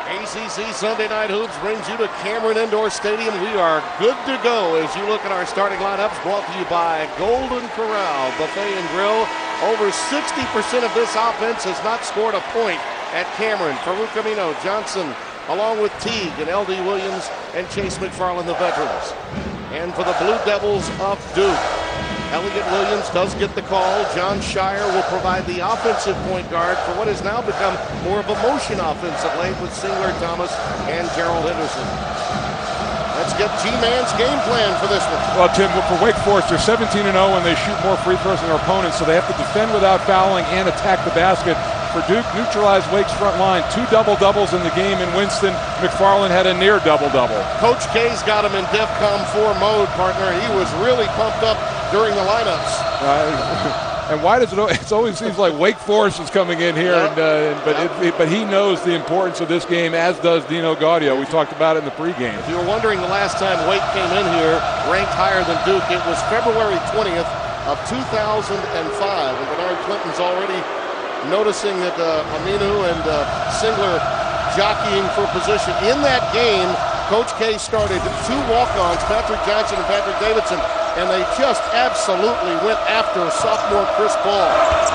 ACC Sunday Night Hoops brings you to Cameron Indoor Stadium. We are good to go as you look at our starting lineups, brought to you by Golden Corral Buffet and Grill. Over 60% of this offense has not scored a point at Cameron. Farouk Amino, Johnson, along with Teague and L.D. Williams and Chase McFarland, the veterans. And for the Blue Devils of Duke, Elliott Williams does get the call. John Shire will provide the offensive point guard for what has now become more of a motion offense of late with Singler, Thomas, and Gerald Henderson. Let's get G-Man's game plan for this one. Well, Tim, for Wake Forest, they're 17-0 and they shoot more free throws than their opponents, so they have to defend without fouling and attack the basket. For Duke, neutralized Wake's front line. 2 double-doubles in the game in Winston. McFarland had a near double-double. Coach K's got him in DEFCON 4 mode, partner. He was really pumped up during the lineups. And why does it always seems like Wake Forest is coming in here, but he knows the importance of this game, as does Dino Gaudio. We talked about it in the pregame. If you were wondering the last time Wake came in here ranked higher than Duke, it was February 20th of 2005. And Bernard Clinton's already noticing that Aminu and Singler jockeying for position. In that game, Coach K started 2 walk-ons, Patrick Johnson and Patrick Davidson, and they just absolutely went after sophomore Chris Paul.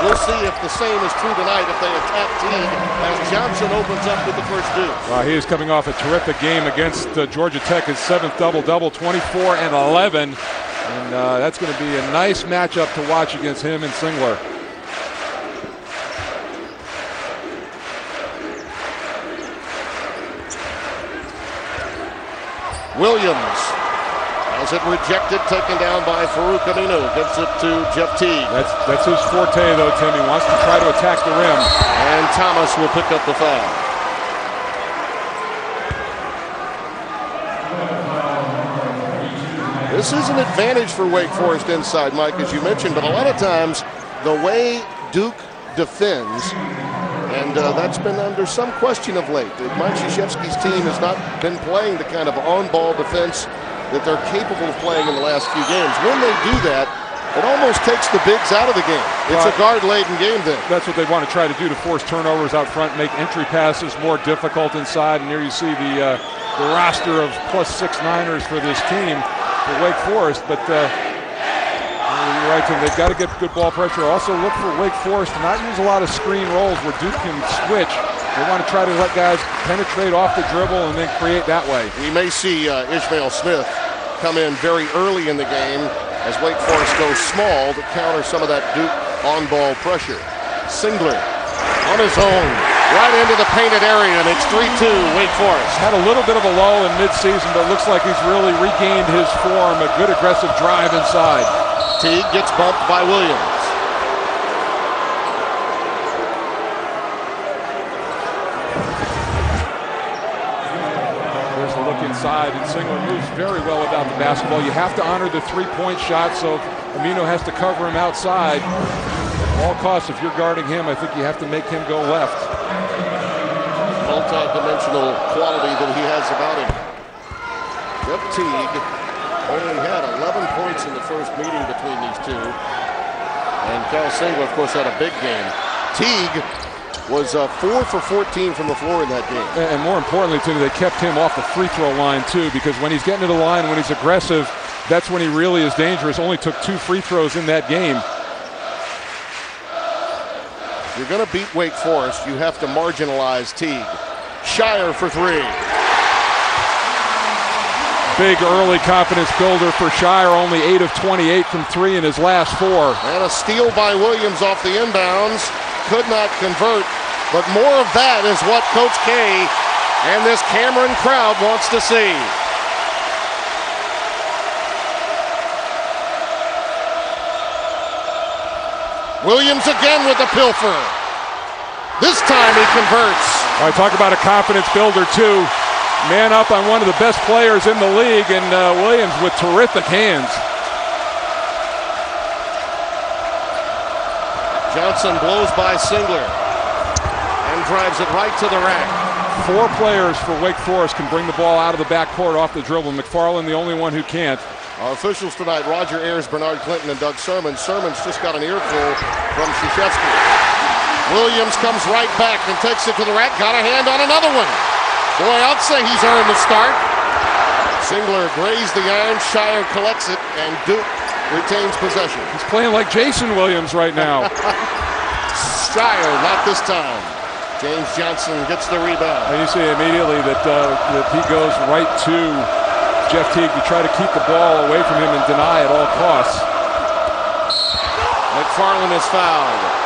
We'll see if the same is true tonight if they attack Teague as Johnson opens up with the first deuce. He is coming off a terrific game against Georgia Tech, his 7th double-double, 24 and 11. And that's going to be a nice matchup to watch against him and Singler. Williams has it rejected, taken down by Farouk Aminu. Gives it to Jeff Teague. That's his forte, though, Tim. He wants to try to attack the rim. And Thomas will pick up the foul. This is an advantage for Wake Forest inside, Mike, as you mentioned, but a lot of times the way Duke defends, and that's been under some question of late. Mike Krzyzewski's team has not been playing the kind of on-ball defense that they're capable of playing in the last few games. When they do that, it almost takes the bigs out of the game. It's a guard-laden game then. That's what they want to try to do, to force turnovers out front, make entry passes more difficult inside. And here you see the roster of +6 Niners for this team for Wake Forest. But you're right, Tim, they've got to get good ball pressure. Also look for Wake Forest to not use a lot of screen rolls where Duke can switch. They want to try to let guys penetrate off the dribble and then create that way. We may see Ishmael Smith come in very early in the game as Wake Forest goes small to counter some of that Duke on-ball pressure. Singler on his own, right into the painted area, and it's 3-2 Wake Forest. Had a little bit of a lull in midseason, but looks like he's really regained his form. A good aggressive drive inside. Teague gets bumped by Williams. There's a look inside, and Singler moves very well without the basketball. You have to honor the 3-point shot, so Amino has to cover him outside. At all costs, if you're guarding him, I think you have to make him go left. Multi-dimensional quality that he has about him. Jeff Teague only had 11 points in the first meeting between these two. And Kyle Singler, of course, had a big game. Teague was 4 for 14 from the floor in that game. And more importantly, too, they kept him off the free throw line, too, because when he's getting to the line, when he's aggressive, that's when he really is dangerous. Only took 2 free throws in that game. If you're going to beat Wake Forest, you have to marginalize Teague. Shire for 3. Big early confidence builder for Shire, only 8 of 28 from 3 in his last 4. And a steal by Williams off the inbounds. Could not convert, but more of that is what Coach K and this Cameron crowd wants to see. Williams again with the pilfer. This time he converts. All right, talk about a confidence builder, too. Man up on one of the best players in the league, and Williams with terrific hands. Johnson blows by Singler and drives it right to the rack. 4 players for Wake Forest can bring the ball out of the backcourt off the dribble. McFarland, the only one who can't. Our officials tonight, Roger Ayers, Bernard Clinton, and Doug Sermon. Sermon's just got an earful from Krzyzewski. Williams comes right back and takes it to the rack. Got a hand on another one. Boy, I'd say he's earned the start. Singler grazed the iron. Shire collects it, and Duke retains possession. He's playing like Jason Williams right now. Shire, not this time. James Johnson gets the rebound. And you see immediately that he goes right to Jeff Teague to try to keep the ball away from him and deny at all costs. McFarland is fouled.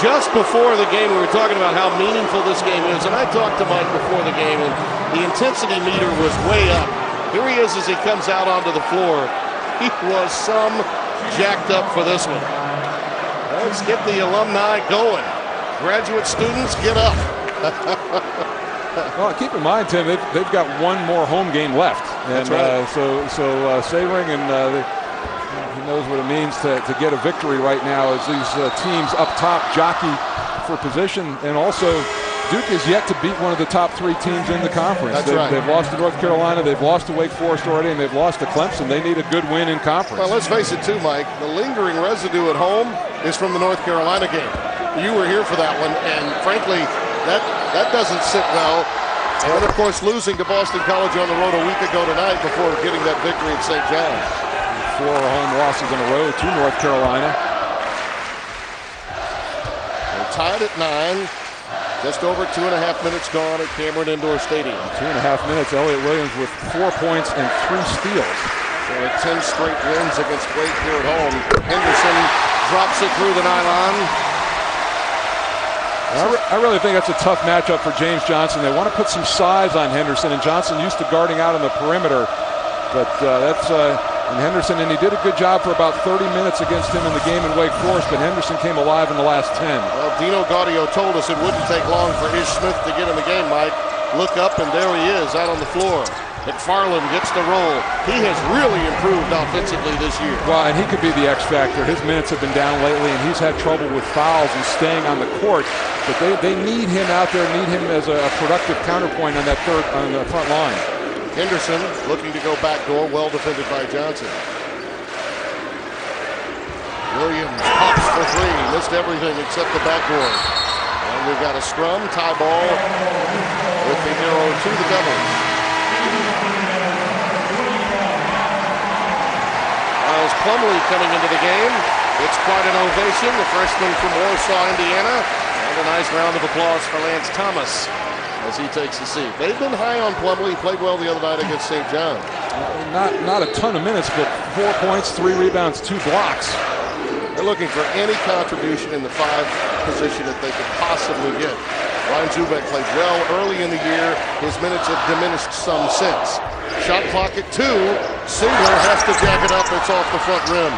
Just before the game, we were talking about how meaningful this game is, and I talked to Mike before the game, and the intensity meter was way up. Here he is as he comes out onto the floor. He was some jacked up for this one. Let's get the alumni going. Graduate students, get up. Well, keep in mind, Tim, they've got one more home game left. And that's right. so Sayring and he knows what it means to get a victory right now as these teams up top jockey for position. And also, Duke is yet to beat one of the top 3 teams in the conference. They've lost to North Carolina, they've lost to Wake Forest already, and they've lost to Clemson. They need a good win in conference. Well, let's face it too, Mike. The lingering residue at home is from the North Carolina game. You were here for that one, and frankly, that doesn't sit well. And of course, losing to Boston College on the road a week ago tonight before getting that victory at St. John's. 4 home losses in a row to North Carolina. They're tied at 9. Just over 2.5 minutes gone at Cameron Indoor Stadium. 2.5 minutes. Elliott Williams with 4 points and 3 steals. So 10 straight wins against Wake here at home. Henderson drops it through the nylon. I really think that's a tough matchup for James Johnson. They want to put some size on Henderson, and Johnson used to guarding out on the perimeter. But and Henderson, and he did a good job for about 30 minutes against him in the game in Wake Forest, but Henderson came alive in the last 10. Well, Dino Gaudio told us it wouldn't take long for Ish Smith to get in the game, Mike. Look up, and there he is out on the floor. McFarland gets the roll. He has really improved offensively this year. Well, and he could be the X factor. His minutes have been down lately, and he's had trouble with fouls and staying on the court. But they need him out there, need him as a productive counterpoint on that on the front line. Henderson looking to go backdoor, well defended by Johnson. Williams pops for 3, missed everything except the backboard. And we've got a scrum, tie ball with the arrow to the Devils. Miles Plumlee coming into the game. It's quite an ovation. The freshman from Warsaw, Indiana. And a nice round of applause for Lance Thomas as he takes a seat. They've been high on Plumlee. He played well the other night against St. John. Not a ton of minutes, but 4 points, 3 rebounds, 2 blocks. They're looking for any contribution in the 5 position that they could possibly get. Ryan Zubek played well early in the year. His minutes have diminished some since. Shot clock at 2. Singler has to jack it up. It's off the front rim.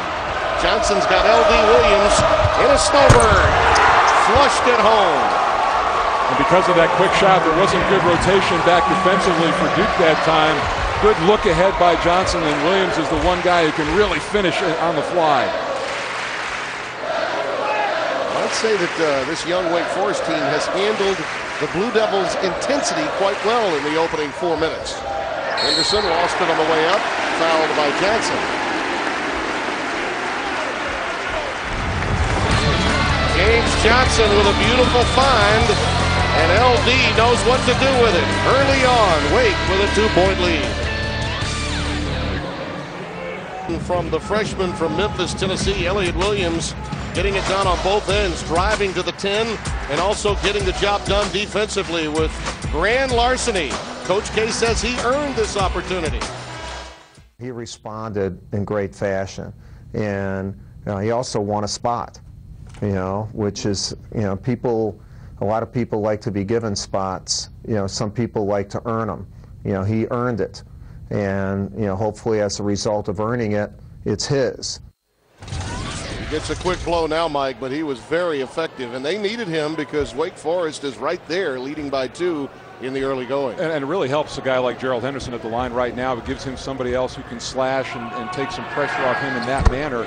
Johnson's got L.D. Williams in a snowbird. Flushed it home. And because of that quick shot, there wasn't good rotation back defensively for Duke that time. Good look ahead by Johnson, and Williams is the one guy who can really finish on the fly. I'd say that this young Wake Forest team has handled the Blue Devils' intensity quite well in the opening 4 minutes. Henderson lost it on the way up, fouled by Johnson. James Johnson with a beautiful find, and LD knows what to do with it. Early on, Wake with a 2-point lead. From the freshman from Memphis, Tennessee, Elliott Williams, getting it done on both ends, driving to the 10, and also getting the job done defensively with grand larceny. Coach K says he earned this opportunity. He responded in great fashion, and he also won a spot, which is, a lot of people like to be given spots. Some people like to earn them. He earned it, and hopefully as a result of earning it, it's his. He gets a quick blow now, Mike, but he was very effective, and they needed him because Wake Forest is right there, leading by 2 in the early going. And it really helps a guy like Gerald Henderson at the line right now. It gives him somebody else who can slash and take some pressure off him in that manner.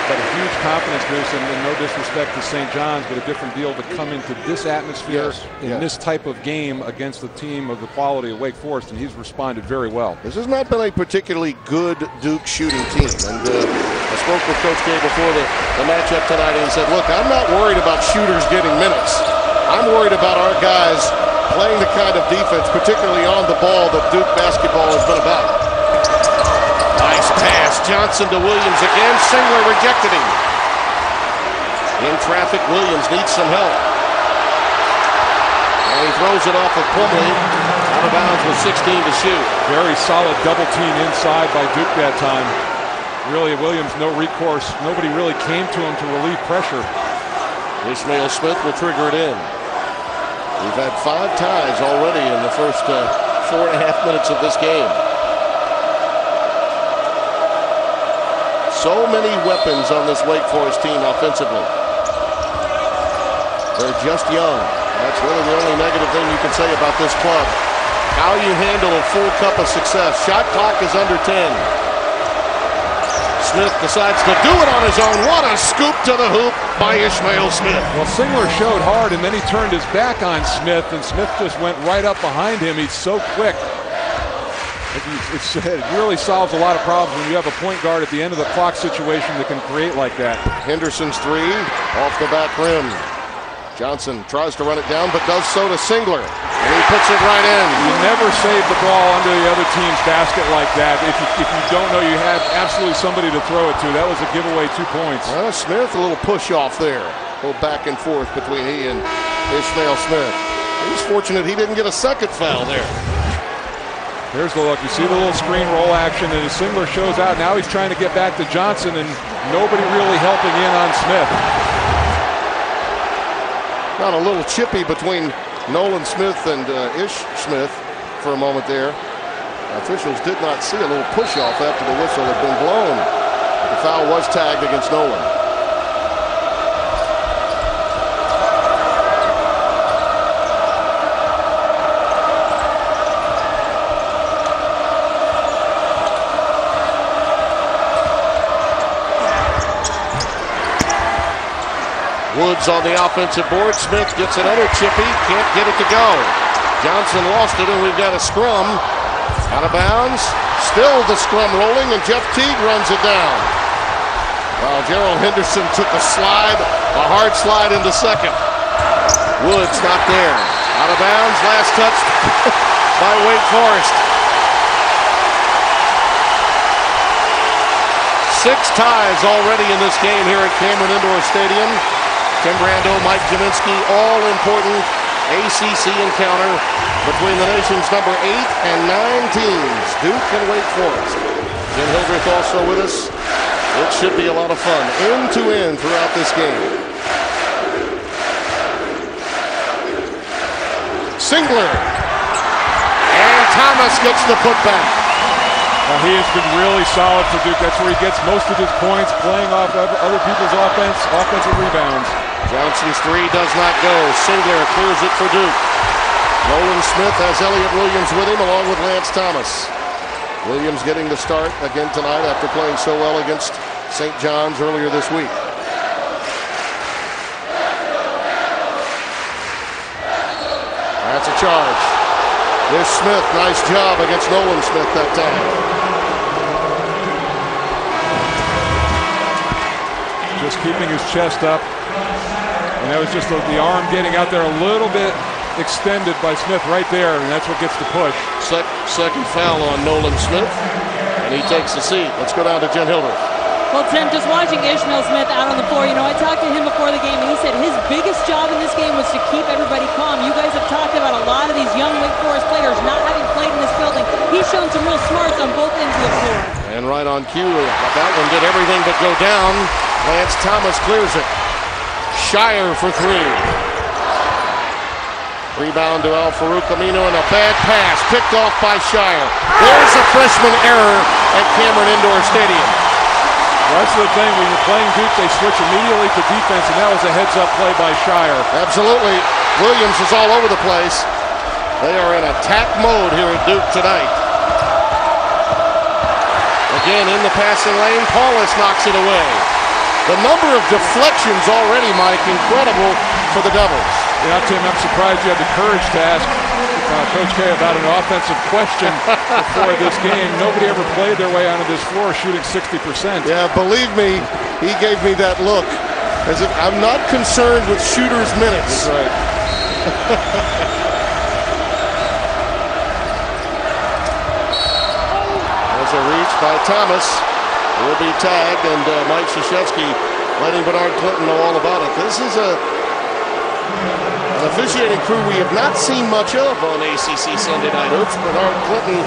But a huge confidence boost, and no disrespect to St. John's, but a different deal to come into this atmosphere in this type of game against the team of the quality of Wake Forest, and he's responded very well. This has not been a particularly good Duke shooting team, and I spoke with Coach K before the matchup tonight, and he said, look, I'm not worried about shooters getting minutes. I'm worried about our guys playing the kind of defense, particularly on the ball, that Duke basketball has been about. Nice pass. Johnson to Williams again. Singler rejected him. In traffic, Williams needs some help. And he throws it off of Plumlee. Out of bounds with 16 to shoot. Very solid double team inside by Duke that time. Really, Williams, no recourse. Nobody really came to him to relieve pressure. Ishmael Smith will trigger it in. We've had 5 ties already in the first 4.5 minutes of this game. So many weapons on this Wake Forest team offensively. They're just young. That's really the only negative thing you can say about this club. How you handle a full cup of success. Shot clock is under 10. Smith decides to do it on his own. What a scoop to the hoop by Ishmael Smith. Well, Singler showed hard, and then he turned his back on Smith, and Smith just went right up behind him. He's so quick. It really solves a lot of problems when you have a point guard at the end of the clock situation that can create like that. Henderson's three off the back rim. Johnson tries to run it down, but does so to Singler. And he puts it right in. You never save the ball under the other team's basket like that. If you don't know you have absolutely somebody to throw it to. That was a giveaway 2 points. Smith, a little push off there. A little back and forth between he and Ishmael Smith. He's fortunate he didn't get a second foul there. There's the look. You see the little screen roll action, and as Singler shows out, now he's trying to get back to Johnson, and nobody really helping in on Smith. Got a little chippy between Nolan Smith and Ish Smith for a moment there. Officials did not see a little push-off after the whistle had been blown. The foul was tagged against Nolan. Woods on the offensive board. Smith gets another chippy. Can't get it to go. Johnson lost it, and we've got a scrum. Out of bounds. Still the scrum rolling, and Jeff Teague runs it down. While Gerald Henderson took a slide, a hard slide into second. Woods not there. Out of bounds. Last touch by Wake Forest. 6 ties already in this game here at Cameron Indoor Stadium. Tim Brando, Mike Jaminski, all-important ACC encounter between the nation's number 8 and 9 teams, Duke and Wake Forest. Jim Hildreth also with us. It should be a lot of fun, end to end throughout this game. Singler. And Thomas gets the putback. Well, he has been really solid for Duke. That's where he gets most of his points, playing off other people's offensive rebounds. Johnson's three does not go. Singler clears it for Duke. Nolan Smith has Elliott Williams with him, along with Lance Thomas. Williams getting the start again tonight after playing so well against St. John's earlier this week. That's a charge. There's Smith. Nice job against Nolan Smith that time. Just keeping his chest up. And that was just the arm getting out there a little bit extended by Smith right there, and that's what gets the push. Second foul on Nolan Smith, and he takes the seat. Let's go down to Jen Hildreth. Well, Tim, just watching Ishmael Smith out on the floor, I talked to him before the game, and he said his biggest job in this game was to keep everybody calm. You guys have talked about a lot of these young Wake Forest players not having played in this building. He's shown some real smarts on both ends of the floor. And right on cue, that one did everything but go down. Lance Thomas clears it. Shire for three. Rebound to Al-Farouq Aminu, and a bad pass picked off by Shire. There's a freshman error at Cameron Indoor Stadium. Well, that's the thing. When you're playing Duke, they switch immediately to defense, and that was a heads-up play by Shire. Absolutely. Williams is all over the place. They are in attack mode here at Duke tonight. Again, in the passing lane, Paulus knocks it away. The number of deflections already, Mike, incredible for the Devils. Yeah, Tim, I'm surprised you had the courage to ask Coach K about an offensive question before this game. Nobody ever played their way onto this floor shooting 60%. Yeah, believe me, he gave me that look As if I'm not concerned with shooters' minutes. That's right. There's a reach by Thomas. Will be tagged, and Mike Krzyzewski letting Bernard Clinton know all about it. This is an officiating crew we have not seen much of on ACC Sunday Night Hoops. Bernard Clinton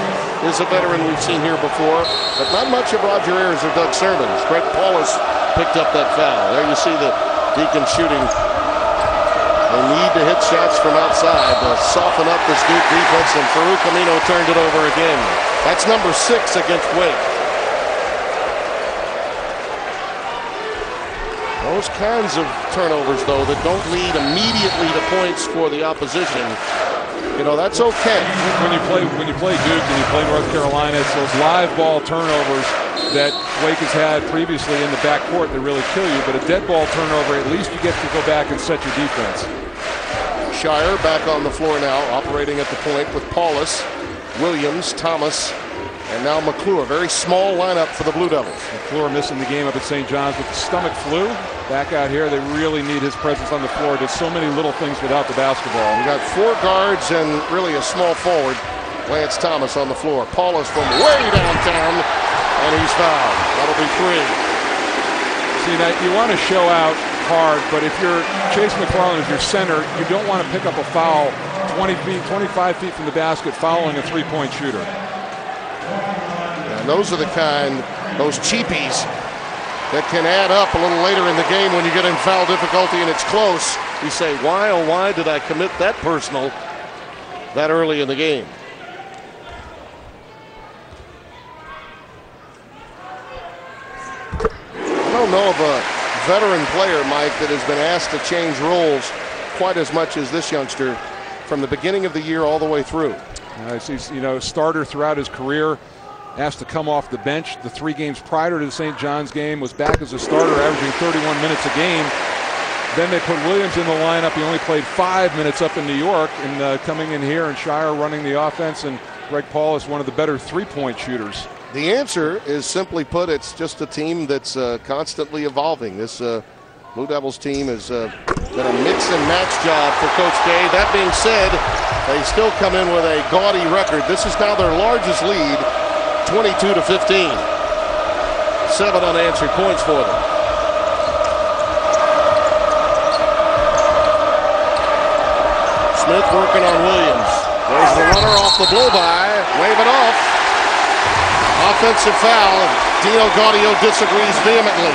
is a veteran we've seen here before, but not much of Roger Ayers or Doug Sermons. Greg Paulus picked up that foul. There you see the Deacons shooting. They need to hit shots from outside to soften up this Duke defense, and Farouk Amino turned it over again. That's number 6 against Wake. Those kinds of turnovers, though, that don't lead immediately to points for the opposition, you know, that's okay. When you play Duke and you play North Carolina, it's those live ball turnovers that Wake has had previously in the backcourt that really kill you. But a dead ball turnover, at least you get to go back and set your defense. Shire back on the floor now, operating at the point with Paulus, Williams, Thomas, and now McClure. Very small lineup for the Blue Devils. McClure missing the game up at St. John's with the stomach flu. Back out here, they really need his presence on the floor. Does so many little things without the basketball. We got 4 guards and really a small forward, Lance Thomas, on the floor. Paulus from way downtown, and he's fouled. That'll be 3. See, now you want to show out hard, but if you're Chase McFarland as your center, you don't want to pick up a foul 20 feet, 25 feet from the basket following a three-point shooter. And those are the kind, those cheapies, that can add up a little later in the game when you get in foul difficulty and it's close. You say, why, oh why did I commit that personal that early in the game? I don't know of a veteran player, Mike, that has been asked to change roles quite as much as this youngster from the beginning of the year all the way through. He's, you know, starter throughout his career, asked to come off the bench. The 3 games prior to the St. John's game was back as a starter, averaging 31 minutes a game. Then they put Williams in the lineup. He only played 5 minutes up in New York, and coming in here and Shire running the offense, and Greg Paulus, one of the better three-point shooters. The answer is, simply put, it's just a team that's constantly evolving. This Blue Devils team has been a mix and match job for Coach K. That being said, they still come in with a gaudy record. This is now their largest lead, 22-15. 7 unanswered points for them. Smith working on Williams. There's the runner off the blow-by. Wave it off. Offensive foul. Dino Gaudio disagrees vehemently.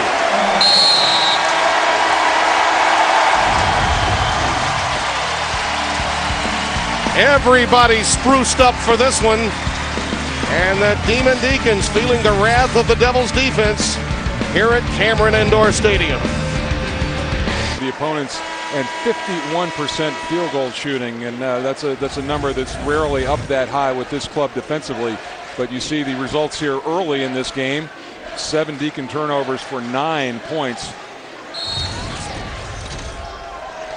Everybody spruced up for this one. And the Demon Deacons feeling the wrath of the Devils defense here at Cameron Indoor Stadium. The opponents and 51% field goal shooting, and that's a number that's rarely up that high with this club defensively. But you see the results here early in this game. 7 Deacon turnovers for 9 points.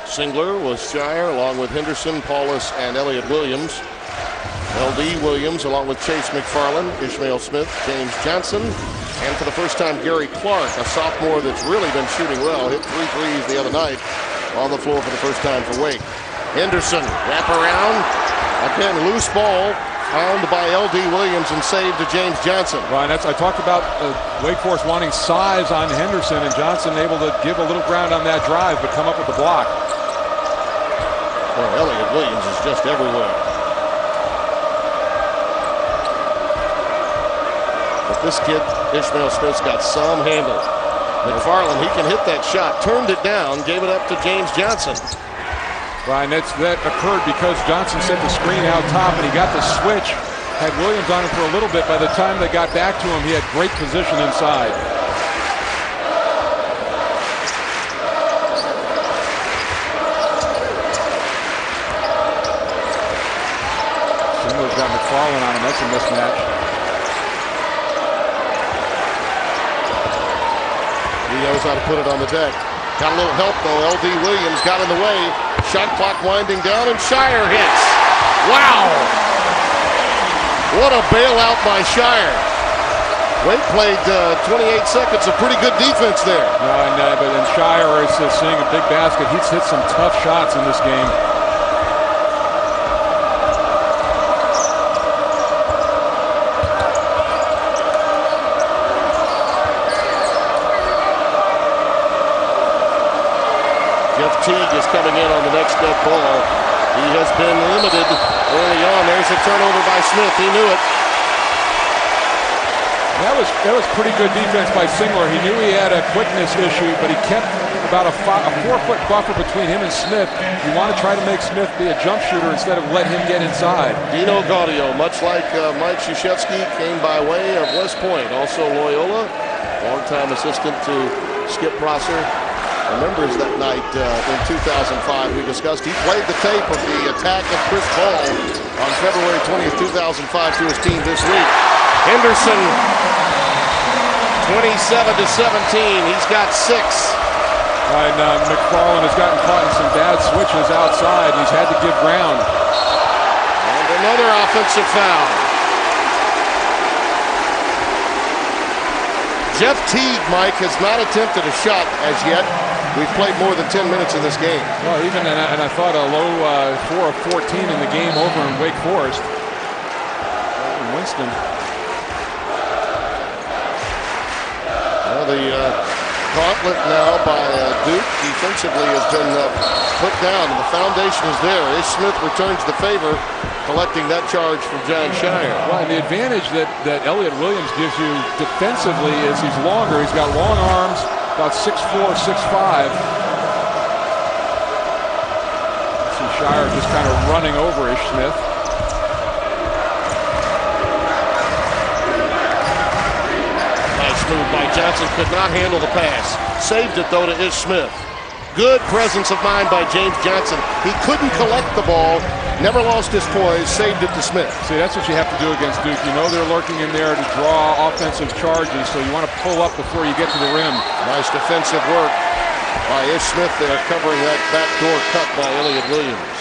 Singler was Shire along with Henderson, Paulus, and Elliott Williams. LD Williams along with Chase McFarland, Ishmael Smith, James Johnson, and for the first time Gary Clark, a sophomore that's really been shooting well, hit 3 threes the other night on the floor for the first time for Wake. Henderson, wrap around, again loose ball, found by LD Williams and saved to James Johnson. Right, I talked about Wake Forest wanting size on Henderson, and Johnson able to give a little ground on that drive but come up with the block. Well, Elliott Williams is just everywhere. But this kid, Ishmael Smith's got some handle. McFarland, he can hit that shot. Turned it down, gave it up to James Johnson. Brian, that occurred because Johnson set the screen out top and he got the switch. Had Williams on him for a little bit. By the time they got back to him, he had great position inside. Singler's got McFarland on him. That's a mismatch. He knows how to put it on the deck. Got a little help, though. LD Williams got in the way. Shot clock winding down, and Shire hits. Wow! What a bailout by Shire. Wake played 28 seconds of pretty good defense there. But Shire is seeing a big basket. He's hit some tough shots in this game. Jeff Teague is coming in on the next dead ball. He has been limited early on. There's a turnover by Smith. He knew it. That was pretty good defense by Singler. He knew he had a quickness issue, but he kept about a 4-foot buffer between him and Smith. You want to try to make Smith be a jump shooter instead of let him get inside. Dino Gaudio, much like Mike Krzyzewski, came by way of West Point. Also Loyola, longtime assistant to Skip Prosser. Remembers that night in 2005 we discussed. He played the tape of the attack of Chris Paul on February 20th, 2005 to his team this week. Henderson, 27-17. He's got 6. And McFarland has gotten caught in some bad switches outside. He's had to give ground. And another offensive foul. Jeff Teague, Mike, has not attempted a shot as yet. We've played more than 10 minutes in this game. Well, and I thought a low 4 of 14 in the game over in Wake Forest. Winston. Well, the gauntlet now by Duke defensively has been put down. The foundation is there. Ish Smith returns the favor, collecting that charge from John Shire. Well, and the advantage that Elliott Williams gives you defensively is he's longer. He's got long arms, about 6'4", 6'5". See Shire just kind of running over Ish Smith. Nice move by Johnson. Could not handle the pass. Saved it, though, to Ish Smith. Good presence of mind by James Johnson. He couldn't collect the ball. Never lost his poise, saved it to Smith. See, that's what you have to do against Duke. You know they're lurking in there to draw offensive charges, so you want to pull up before you get to the rim. Nice defensive work by Ish Smith there, covering that backdoor cut by Elliott Williams.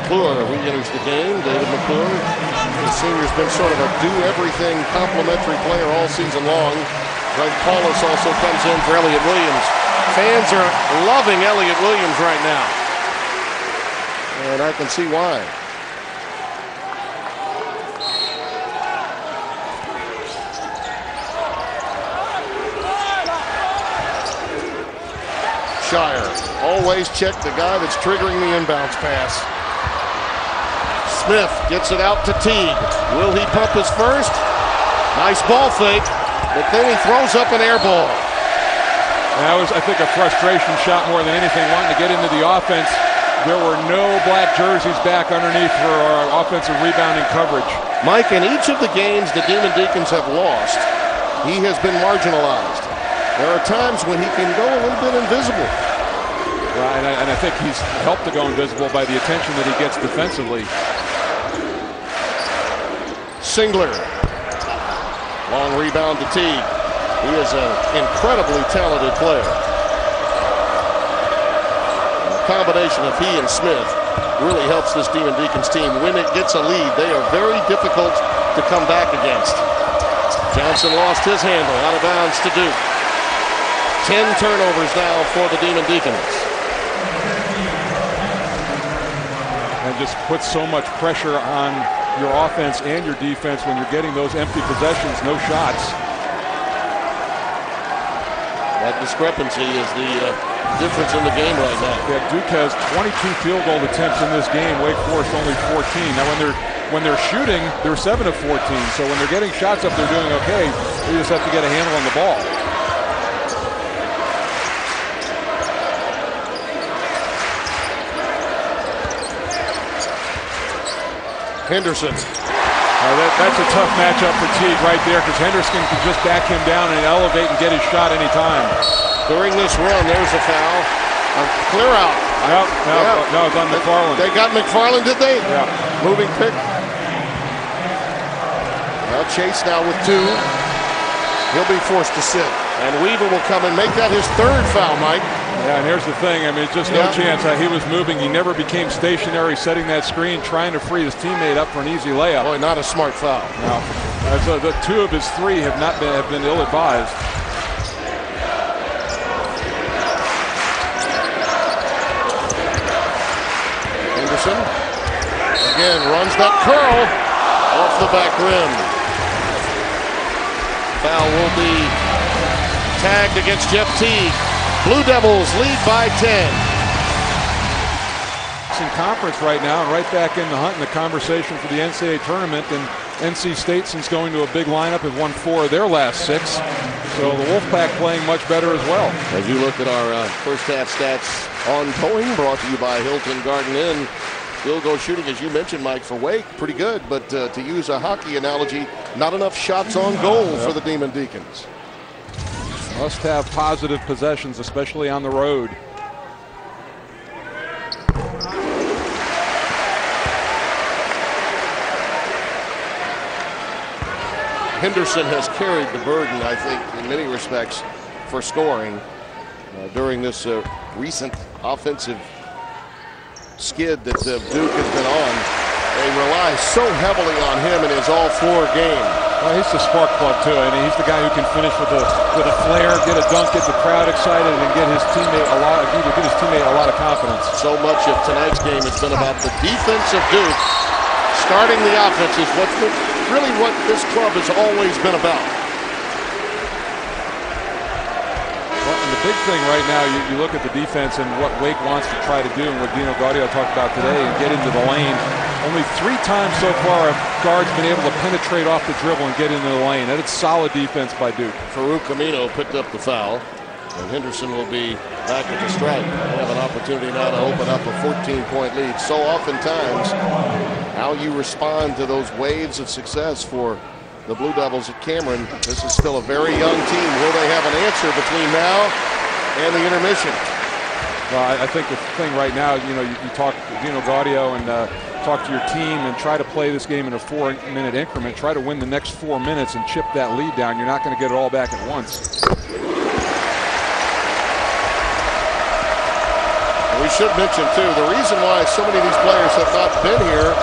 McClure re-enters the game. David McClure, the senior's been sort of a do-everything complimentary player all season long. Greg Paulus also comes in for Elliott Williams. Fans are loving Elliott Williams right now. And I can see why. Shire, always check the guy that's triggering the inbounds pass. Smith gets it out to Teague. Will he pump his first? Nice ball fake, but then he throws up an air ball. That was, I think, a frustration shot more than anything, wanting to get into the offense. There were no black jerseys back underneath for our offensive rebounding coverage. Mike, in each of the games the Demon Deacons have lost, he has been marginalized. There are times when he can go a little bit invisible. Right, and I think he's helped to go invisible by the attention that he gets defensively. Singler. Long rebound to Teague. He is an incredibly talented player. Combination of he and Smith really helps this Demon Deacons team. When it gets a lead, they are very difficult to come back against. Johnson lost his handle, out of bounds to Duke. 10 turnovers now for the Demon Deacons. And just puts so much pressure on your offense and your defense when you're getting those empty possessions, no shots. That discrepancy is the difference in the game right now. Yeah, Duke has 22 field goal attempts in this game. Wake Forest only 14. Now, when they're shooting, they're 7 of 14. So when they're getting shots up, they're doing okay. They just have to get a handle on the ball. Henderson. That's a tough matchup for Teague right there, because Henderson can just back him down and elevate and get his shot anytime. During this run, there's a foul. A clear out. No, it's on McFarland. They got McFarland, did they? Yeah. Moving pick. Well, Chase now with 2. He'll be forced to sit. And Weaver will come and make that his 3rd foul, Mike. Yeah, and here's the thing. I mean, just no chance. He was moving. He never became stationary, setting that screen, trying to free his teammate up for an easy layup. Boy, not a smart foul. No. So the 2 of his 3 have been ill-advised. Henderson again runs that curl off the back rim. Foul will be tagged against Jeff Teague. Blue Devils lead by 10. In conference right now and right back in the hunt in the conversation for the NCAA tournament, and NC State, since going to a big lineup, have won 4 of their last 6. So the Wolfpack playing much better as well. As you look at our first half stats ongoing, brought to you by Hilton Garden Inn. Field goal shooting, as you mentioned, Mike, for Wake, pretty good, but to use a hockey analogy, not enough shots on goal for the Demon Deacons. Must have positive possessions, especially on the road. Henderson has carried the burden, I think, in many respects, for scoring during this recent offensive skid that Duke has been on. They rely so heavily on him in his all-floor game. Well, he's the spark plug too. I mean, he's the guy who can finish with a flair, get a dunk, get the crowd excited, and get his teammate a lot of confidence. So much of tonight's game has been about the defense of Duke. Starting the offense is really what this club has always been about. Well, and the big thing right now, you look at the defense and what Wake wants to try to do, and what Dino Gaudio talked about today, and get into the lane. Only 3 times so far have guards been able to penetrate off the dribble and get into the lane. That is solid defense by Duke. Farouk Amino picked up the foul, and Henderson will be back at the stripe. They have an opportunity now to open up a 14-point lead. So oftentimes, how you respond to those waves of success for the Blue Devils at Cameron. This is still a very young team. Will they have an answer between now and the intermission? Well, I think the thing right now, you talk to Dino Gaudio and talk to your team and try to play this game in a 4-minute increment. Try to win the next 4 minutes and chip that lead down. You're not going to get it all back at once. We should mention, too, the reason why so many of these players have not been here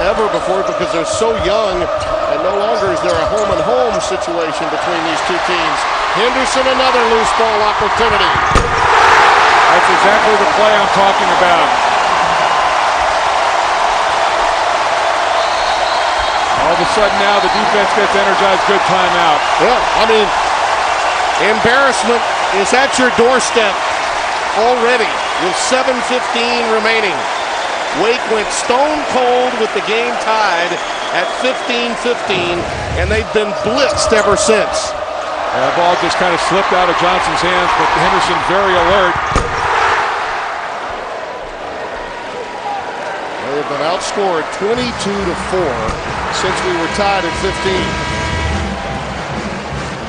ever before is because they're so young, and no longer is there a home-and-home situation between these two teams. Henderson, another loose ball opportunity. That's exactly the play I'm talking about. All of a sudden now the defense gets energized. Good timeout. Yeah, I mean, embarrassment is at your doorstep already with 7:15 remaining. Wake went stone cold with the game tied at 15-15, and they've been blitzed ever since. The ball just kind of slipped out of Johnson's hands, but Henderson very alert. They've been outscored 22-4 since we were tied at 15.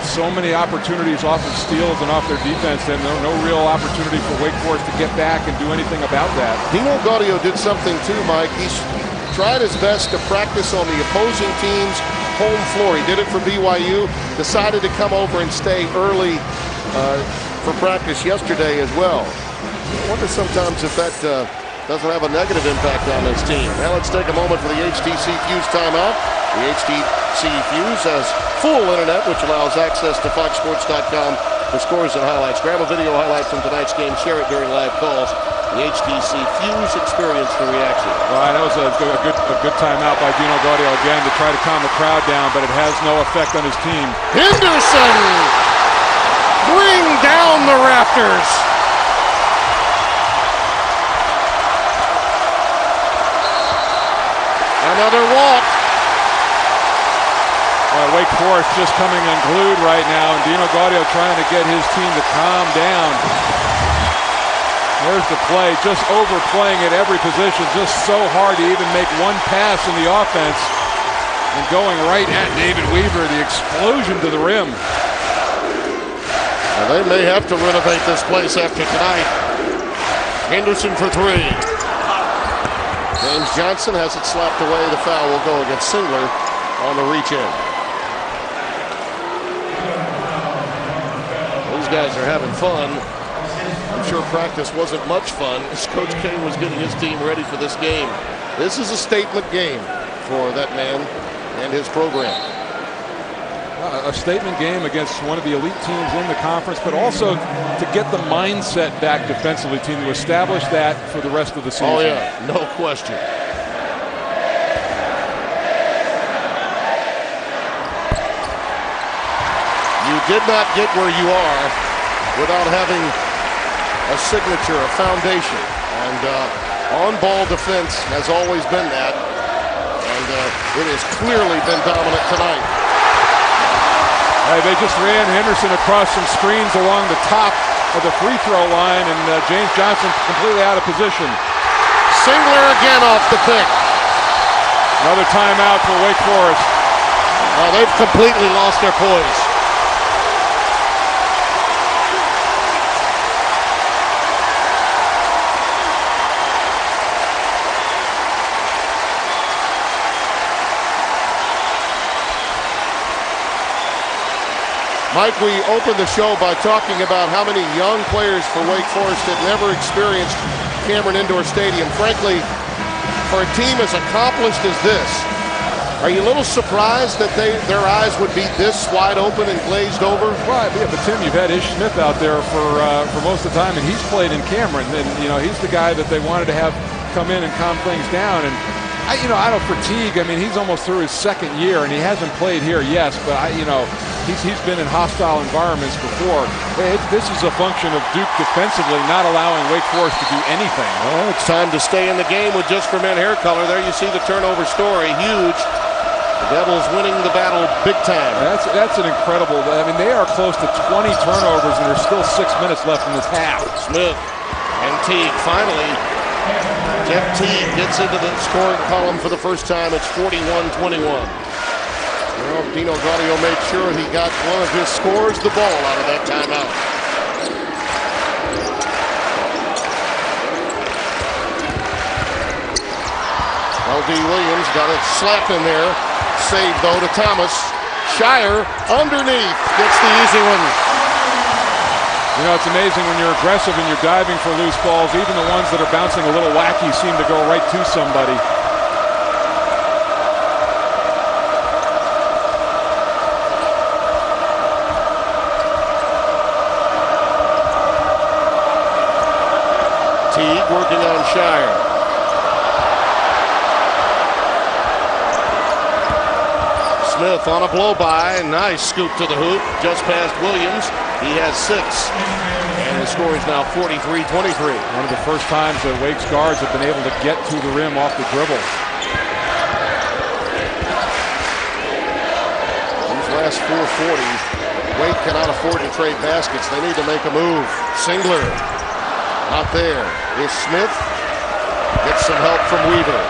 So many opportunities off of steals and off their defense, and no real opportunity for Wake Forest to get back and do anything about that. Dino Gaudio did something too, Mike. He's tried his best to practice on the opposing team's home floor. He did it for BYU, decided to come over and stay early for practice yesterday as well. I wonder sometimes if that doesn't have a negative impact on this team. Now let's take a moment for the HTC Fuse timeout. The HTC Fuse has full internet, which allows access to foxsports.com for scores and highlights. Grab a video highlight from tonight's game, share it during live calls. The HTC Fuse experience for reaction. Well, I know it was a good timeout by Dino Gaudio again to try to calm the crowd down, but it has no effect on his team. Henderson! Bring down the Raptors! Another walk. Wake Forest just coming unglued right now, and Dino Gaudio trying to get his team to calm down. There's the play, just overplaying at every position, just so hard to even make one pass in the offense. And going right at David Weaver, the explosion to the rim. Well, they may have to renovate this place after tonight. Henderson for 3. James Johnson has it slapped away. The foul will go against Singler on the reach in. These guys are having fun. I'm sure practice wasn't much fun as Coach K was getting his team ready for this game. This is a statement game for that man and his program. A statement game against one of the elite teams in the conference, but also to get the mindset back defensively, team to establish that for the rest of the season. Oh yeah, no question. You did not get where you are without having a signature, a foundation, and on-ball defense has always been that, and it has clearly been dominant tonight. They just ran Henderson across some screens along the top of the free throw line, and James Johnson completely out of position. Singler again off the pick. Another timeout for Wake Forest. They've completely lost their poise. Mike, we opened the show by talking about how many young players for Wake Forest had never experienced Cameron Indoor Stadium. Frankly, for a team as accomplished as this, are you a little surprised that their eyes would be this wide open and glazed over? Right, yeah, but Tim, you've had Ish Smith out there for most of the time, and he's played in Cameron. And he's the guy that they wanted to have come in and calm things down. And I don't fatigue. I mean, he's almost through his second year, and he hasn't played here, yes, but he's been in hostile environments before. This is a function of Duke defensively not allowing Wake Forest to do anything. Well, it's time to stay in the game with just for men hair color. There you see the turnover story, huge. The Devils winning the battle big time. That's an incredible. I mean, they are close to 20 turnovers, and there's still 6 minutes left in this half. Smith and Teague finally. Jeff Teague gets into the scoring column for the first time. It's 41-21. Well, Dino Gaudio made sure he got one of his scores, the ball, out of that timeout. L.D. Williams got a slap in there. Save, though, to Thomas. Shire underneath gets the easy one. It's amazing when you're aggressive and you're diving for loose balls. Even the ones that are bouncing a little wacky seem to go right to somebody. Teague working on Shire. Smith on a blow-by. Nice scoop to the hoop. Just past Williams. He has 6. And his score is now 43-23. One of the first times that Wake's guards have been able to get to the rim off the dribble. These last 4:40, Wake cannot afford to trade baskets. They need to make a move. Singler. Not there. Is Smith. Gets some help from Weaver.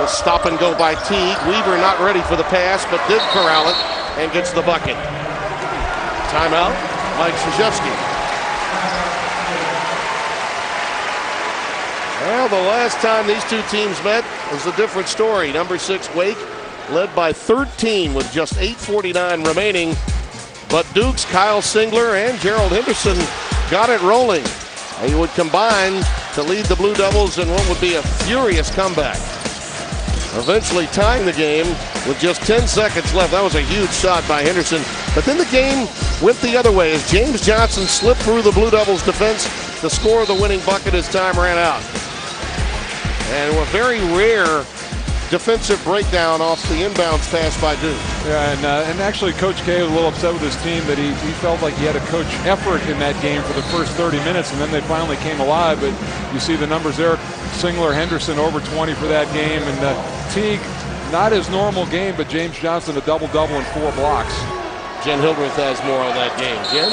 Stop and go by Teague. Weaver not ready for the pass, but did corral it and gets the bucket. Timeout, Mike Krzyzewski. Well, the last time these two teams met was a different story. Number 6 Wake led by 13 with just 8:49 remaining. But Duke's Kyle Singler and Gerald Henderson got it rolling. They would combine to lead the Blue Devils in what would be a furious comeback. Eventually tying the game with just 10 seconds left. That was a huge shot by Henderson. But then the game went the other way as James Johnson slipped through the Blue Devils defense to score the winning bucket as time ran out. And a very rare defensive breakdown off the inbounds pass by Duke. Yeah, and actually Coach K was a little upset with his team that he felt like he had to coach effort in that game for the first 30 minutes, and then they finally came alive. But you see the numbers there. Singler, Henderson over 20 for that game, and Teague, not his normal game, but James Johnson a double-double and 4 blocks. Jen Hildreth has more on that game. Jen?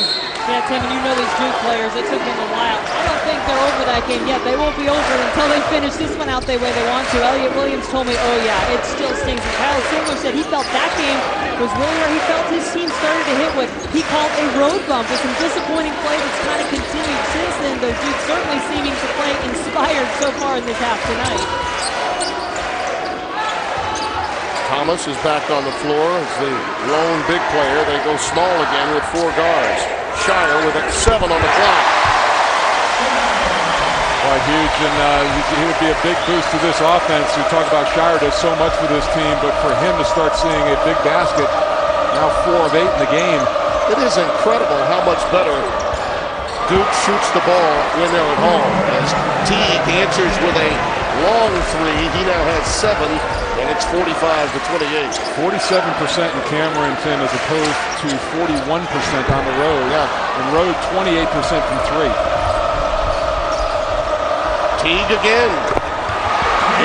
Yeah, Tim, and you know these Duke players, it took them a while. I don't think they're over that game yet. They won't be over it until they finish this one out the way they want to. Elliot Williams told me, oh yeah, it still stings. And Kyle Singler said he felt that game was really where he felt his team started to hit what he called a road bump with some disappointing play that's kind of continued since then, though Duke certainly seeming to play inspired so far in this half tonight. Thomas is back on the floor as the lone big player. They go small again with 4 guards. Shire with a 7 on the clock. Quite huge, and he would be a big boost to this offense. We talk about Shire does so much for this team, but for him to start seeing a big basket, now 4 of 8 in the game. It is incredible how much better Duke shoots the ball when they're at home. As Teague answers with a long three, he now has 7, and it's 45-28. 47% in Cameron, Tim, as opposed to 41% on the road. Yeah. And road 28% from 3. Teague again.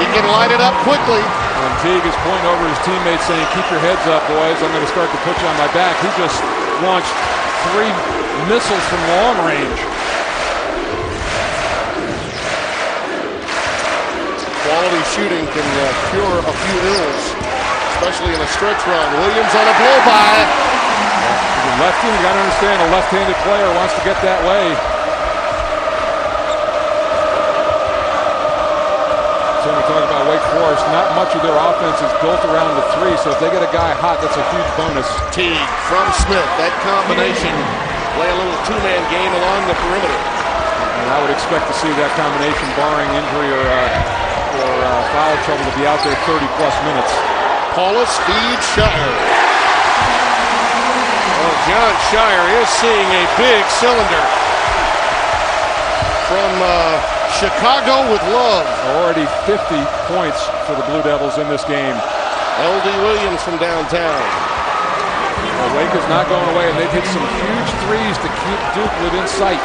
He can light it up quickly. And Teague is pointing over his teammates saying, keep your heads up, boys. I'm going to start to put you on my back. He just launched 3 missiles from long range. Quality shooting can cure a few ills, especially in a stretch run. Williams on a blow-by. Lefty, you got to understand, a left-handed player wants to get that way. So we talk about Wake Forest, not much of their offense is built around the 3, so if they get a guy hot, that's a huge bonus. Teague from Smith, that combination, play a little 2-man game along the perimeter. And I would expect to see that combination, barring injury or foul trouble, to be out there 30-plus minutes. Paulus feeds Shire. Well, John Shire is seeing a big cylinder from Chicago with love. Already 50 points for the Blue Devils in this game. L.D. Williams from downtown. Well, Wake is not going away, and they've hit some huge threes to keep Duke within sight.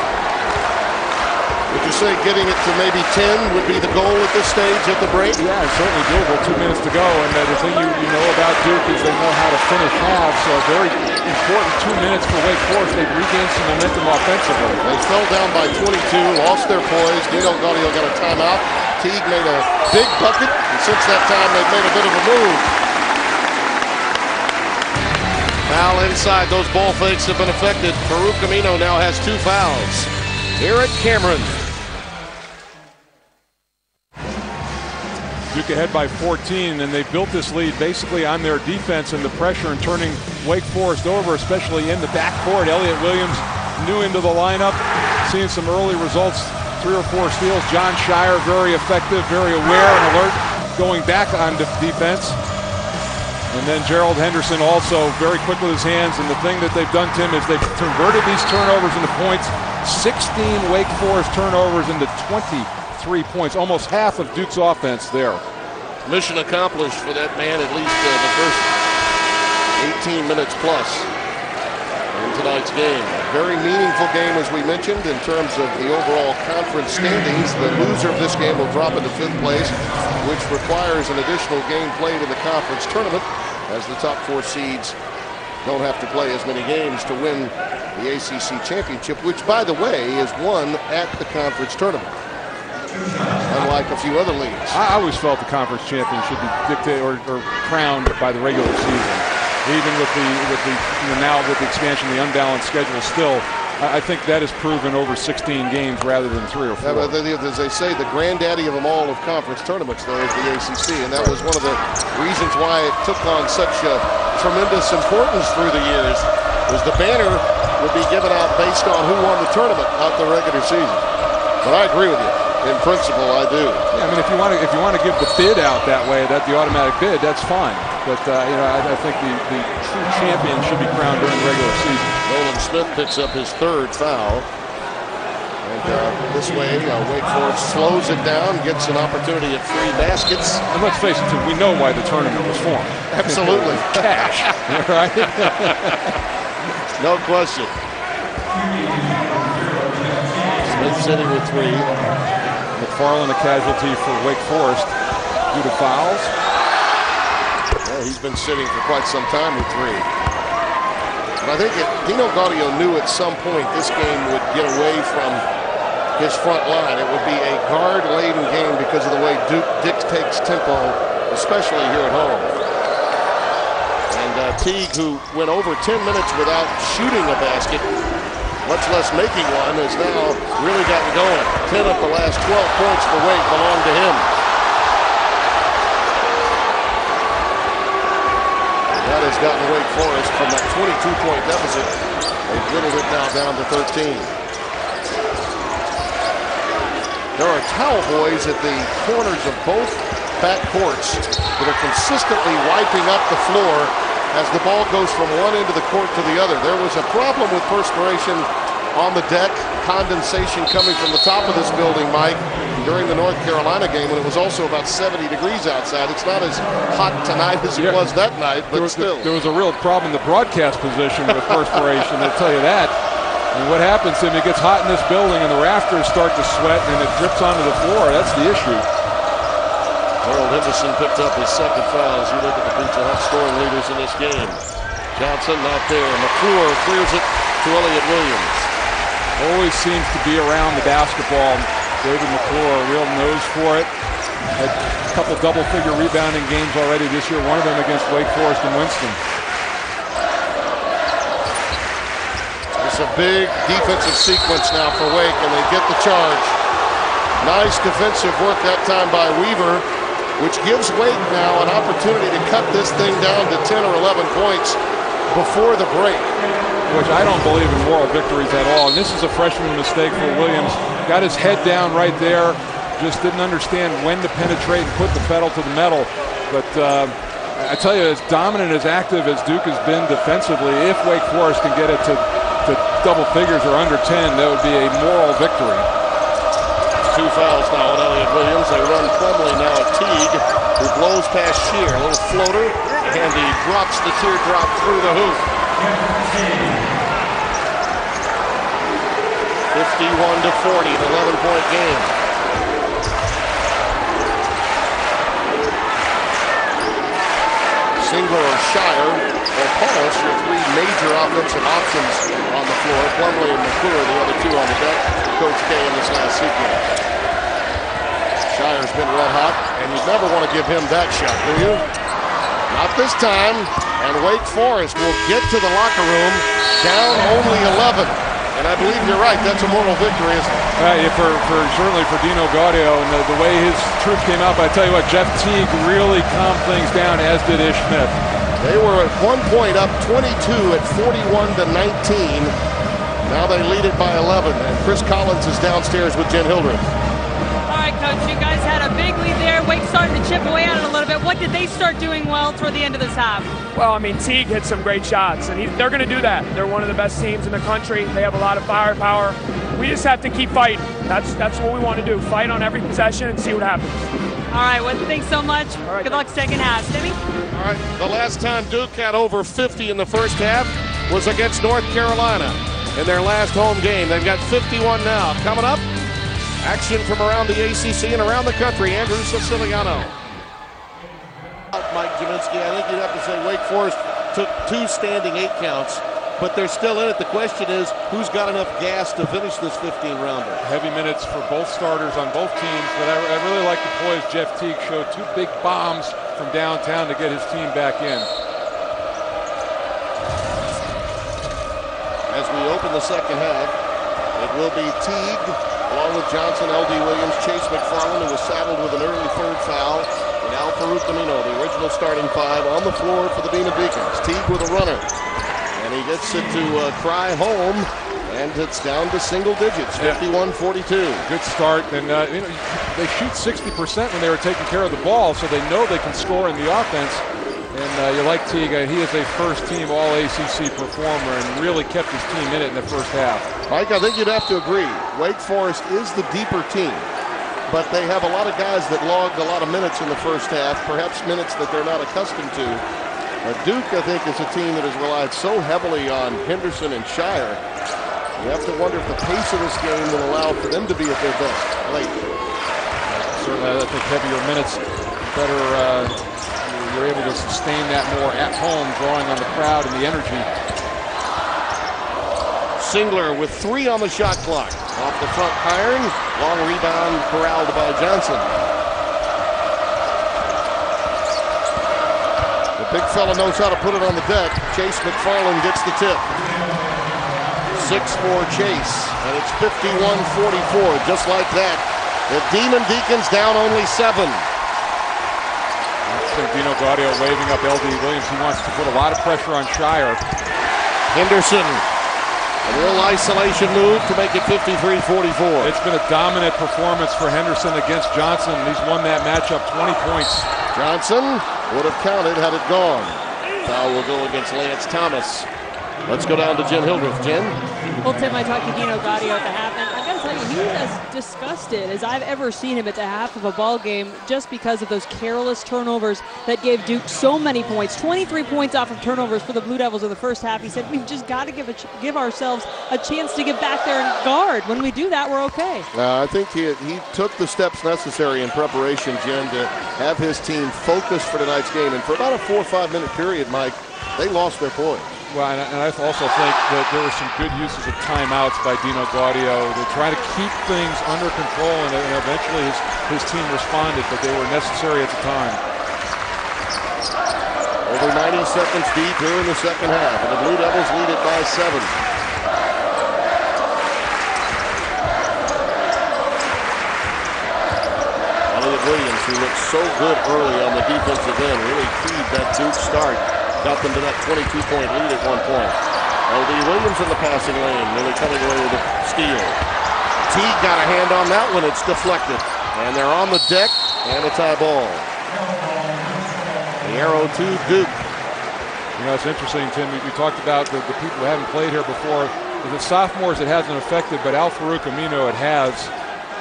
Would you say getting it to maybe 10 would be the goal at this stage at the break? Yeah, it's certainly doable. 2 minutes to go, and the thing you know about Duke is they know how to finish halves, so a very important 2 minutes for Wake Forest. They've regained some momentum offensively. They fell down by 22, lost their poise. Nino Gaudio got a timeout. Teague made a big bucket, and since that time they've made a bit of a move. Foul inside. Those ball fakes have been affected. Farouk Amino now has 2 fouls. Here at Cameron. Duke ahead by 14, and they've built this lead basically on their defense and the pressure and turning Wake Forest over, especially in the backcourt. Elliott Williams new into the lineup, seeing some early results, 3 or 4 steals. John Shire very effective, very aware and alert, going back on defense. And then Gerald Henderson also very quick with his hands. And the thing that they've done, Tim, is they've converted these turnovers into points. 16 Wake Forest turnovers into 23 points, almost half of Duke's offense there. Mission accomplished for that man, at least the first 18 minutes plus in tonight's game. Very meaningful game, as we mentioned, in terms of the overall conference standings. The loser of this game will drop into 5th place, which requires an additional game played in the conference tournament, as the top 4 seeds don't have to play as many games to win the ACC championship, which, by the way, is won at the conference tournament, unlike a few other leagues. I always felt the conference champion should be dictated or crowned by the regular season. Even with the now with the expansion, the unbalanced schedule still, I think that is proven over 16 games rather than 3 or 4. Yeah, but as they say, the granddaddy of them all of conference tournaments, though, is the ACC, and that was one of the reasons why it took on such tremendous importance through the years, was the banner would be given out based on who won the tournament, not the regular season. But I agree with you. In principle, I do. Yeah, I mean, if you want to give the bid out that way, the automatic bid, that's fine. But I think the true champion should be crowned during the regular season. Nolan Smith picks up his 3rd foul, and this way, Wake Forest slows it down, gets an opportunity at 3 baskets. And let's face it, too, we know why the tournament was formed. Absolutely, cash, right? No question. Smith sitting with 3. McFarland a casualty for Wake Forest due to fouls. Yeah, he's been sitting for quite some time with 3. But I think Dino Gaudio knew at some point this game would get away from his front line. It would be a guard-laden game because of the way Duke dictates tempo, especially here at home. And Teague, who went over 10 minutes without shooting a basket, much less making one, has now really gotten going. 10 of the last 12 points for Wake belong to him. And that has gotten Wake Forest from that 22-point deficit. They've whittled it now down to 13. There are towel boys at the corners of both back courts that are consistently wiping up the floor as the ball goes from one end of the court to the other. There was a problem with perspiration on the deck, condensation coming from the top of this building, Mike, during the North Carolina game when it was also about 70 degrees outside. It's not as hot tonight as it was that night, but still. There was a real problem in the broadcast position with perspiration, I'll tell you that. And what happens if it gets hot in this building and the rafters start to sweat and it drips onto the floor? That's the issue. Harold Henderson picked up his second foul as you look at the Pizza Hut scoring leaders in this game. Johnson not there. McClure clears it to Elliott Williams. Always seems to be around the basketball. David McClure, a real nose for it. Had a couple double-figure rebounding games already this year, one of them against Wake Forest and Winston. It's a big defensive sequence now for Wake, and they get the charge. Nice defensive work that time by Weaver, which gives Wake now an opportunity to cut this thing down to 10 or 11 points before the break. Which I don't believe in moral victories at all. And this is a freshman mistake for Williams. Got his head down right there. Just didn't understand when to penetrate and put the pedal to the metal. But I tell you, as dominant, as active as Duke has been defensively, if Wake Forest can get it to double figures or under 10, that would be a moral victory. 2 fouls now on Elliott Williams. They run Plumlee now at Teague, who blows past Shear. A little floater, and he drops the teardrop through the hoop. 51-40, an 11-point game. Singler or Shire or Paulus, your 3 major offensive options on the floor. Plumlee and McClure, the other 2 on the deck. Coach K in this last sequence. Shire's been red hot, and you never want to give him that shot, do you? Not this time, and Wake Forest will get to the locker room down only 11. And I believe you're right, that's a moral victory, isn't it? Certainly for Dino Gaudio, and the way his troop came out. But I tell you what, Jeff Teague really calmed things down, as did Ish Smith. They were at one point up 22 at 41-19. Now they lead it by 11, and Chris Collins is downstairs with Jen Hildreth. All right, Coach, you guys had a big lead there. Wake started to chip away at it a little bit. What did they start doing well toward the end of this half? Well, I mean, Teague hit some great shots, and they're going to do that. They're one of the best teams in the country. They have a lot of firepower. We just have to keep fighting. That's what we want to do. Fight on every possession and see what happens. All right, well, thanks so much. Right, good luck second half. Timmy? All right, the last time Duke had over 50 in the first half was against North Carolina in their last home game. They've got 51 now. Coming up, action from around the ACC and around the country. Andrew Siciliano. Mike Jaminski, I think you'd have to say Wake Forest took 2 standing 8 counts, but they're still in it. The question is, who's got enough gas to finish this 15-rounder? Heavy minutes for both starters on both teams, but I really like the poise Jeff Teague showed. 2 big bombs from downtown to get his team back in. As we open the second half, it will be Teague, along with Johnson, L.D. Williams, Chase McFarland, who was saddled with an early 3rd foul, and Al Farouk Domino, the original starting 5, on the floor for the Demon Deacons. Teague with a runner, and he gets it to Cry home, and it's down to single digits, 51-42. Good start, and they shoot 60% when they were taking care of the ball, so they know they can score in the offense. And you like Teague, he is a first-team All-ACC performer and really kept his team in it in the first half. Mike, I think you'd have to agree. Wake Forest is the deeper team, but they have a lot of guys that logged a lot of minutes in the first half, perhaps minutes that they're not accustomed to. Duke, I think, is a team that has relied so heavily on Henderson and Shire. You have to wonder if the pace of this game will allow for them to be at their best late. Certainly, I think heavier minutes, better. You're able to sustain that more at home, drawing on the crowd and the energy. Singler with 3 on the shot clock. Off the front iron. Long rebound corralled by Johnson. The big fella knows how to put it on the deck. Chase McFarland gets the tip. 6-4 Chase, and it's 51-44, just like that. The Demon Deacons down only 7. Dino Gaudio waving up L.D. Williams. He wants to put a lot of pressure on Shire. Henderson A real isolation move to make it 53-44. It's been a dominant performance for Henderson against Johnson. He's won that matchup 20 points. Johnson would have counted had it gone. Foul will go against Lance Thomas. Let's go down to Jen Hildreth. Jen? Well, Tim, I talked to Dino Gaudio at the half, and I got to tell you, he was as disgusted as I've ever seen him at the half of a ball game just because of those careless turnovers that gave Duke so many points. 23 points off of turnovers for the Blue Devils in the first half. He said, we've just got to give ourselves a chance to get back there and guard. When we do that, we're okay. I think he took the steps necessary in preparation, Jen, to have his team focused for tonight's game. And for about a 4 or 5 minute period, Mike, they lost their poise. Well, and I also think that there were some good uses of timeouts by Dino Gaudio to try to keep things under control, and eventually his team responded, but they were necessary at the time. Over 90 seconds deep here in the second half, and the Blue Devils lead it by 7. Elliot Williams, who looked so good early on the defensive end, really keyed that Duke start. Got them to that 22-point lead at one point. L.D. Williams in the passing lane, nearly coming away with a steal. Teague got a hand on that one. It's deflected. And they're on the deck, and it's high ball. The arrow to Duke. You know, it's interesting, Tim. We talked about the people who haven't played here before. The sophomores it hasn't affected, but Al Farouk Amino it has.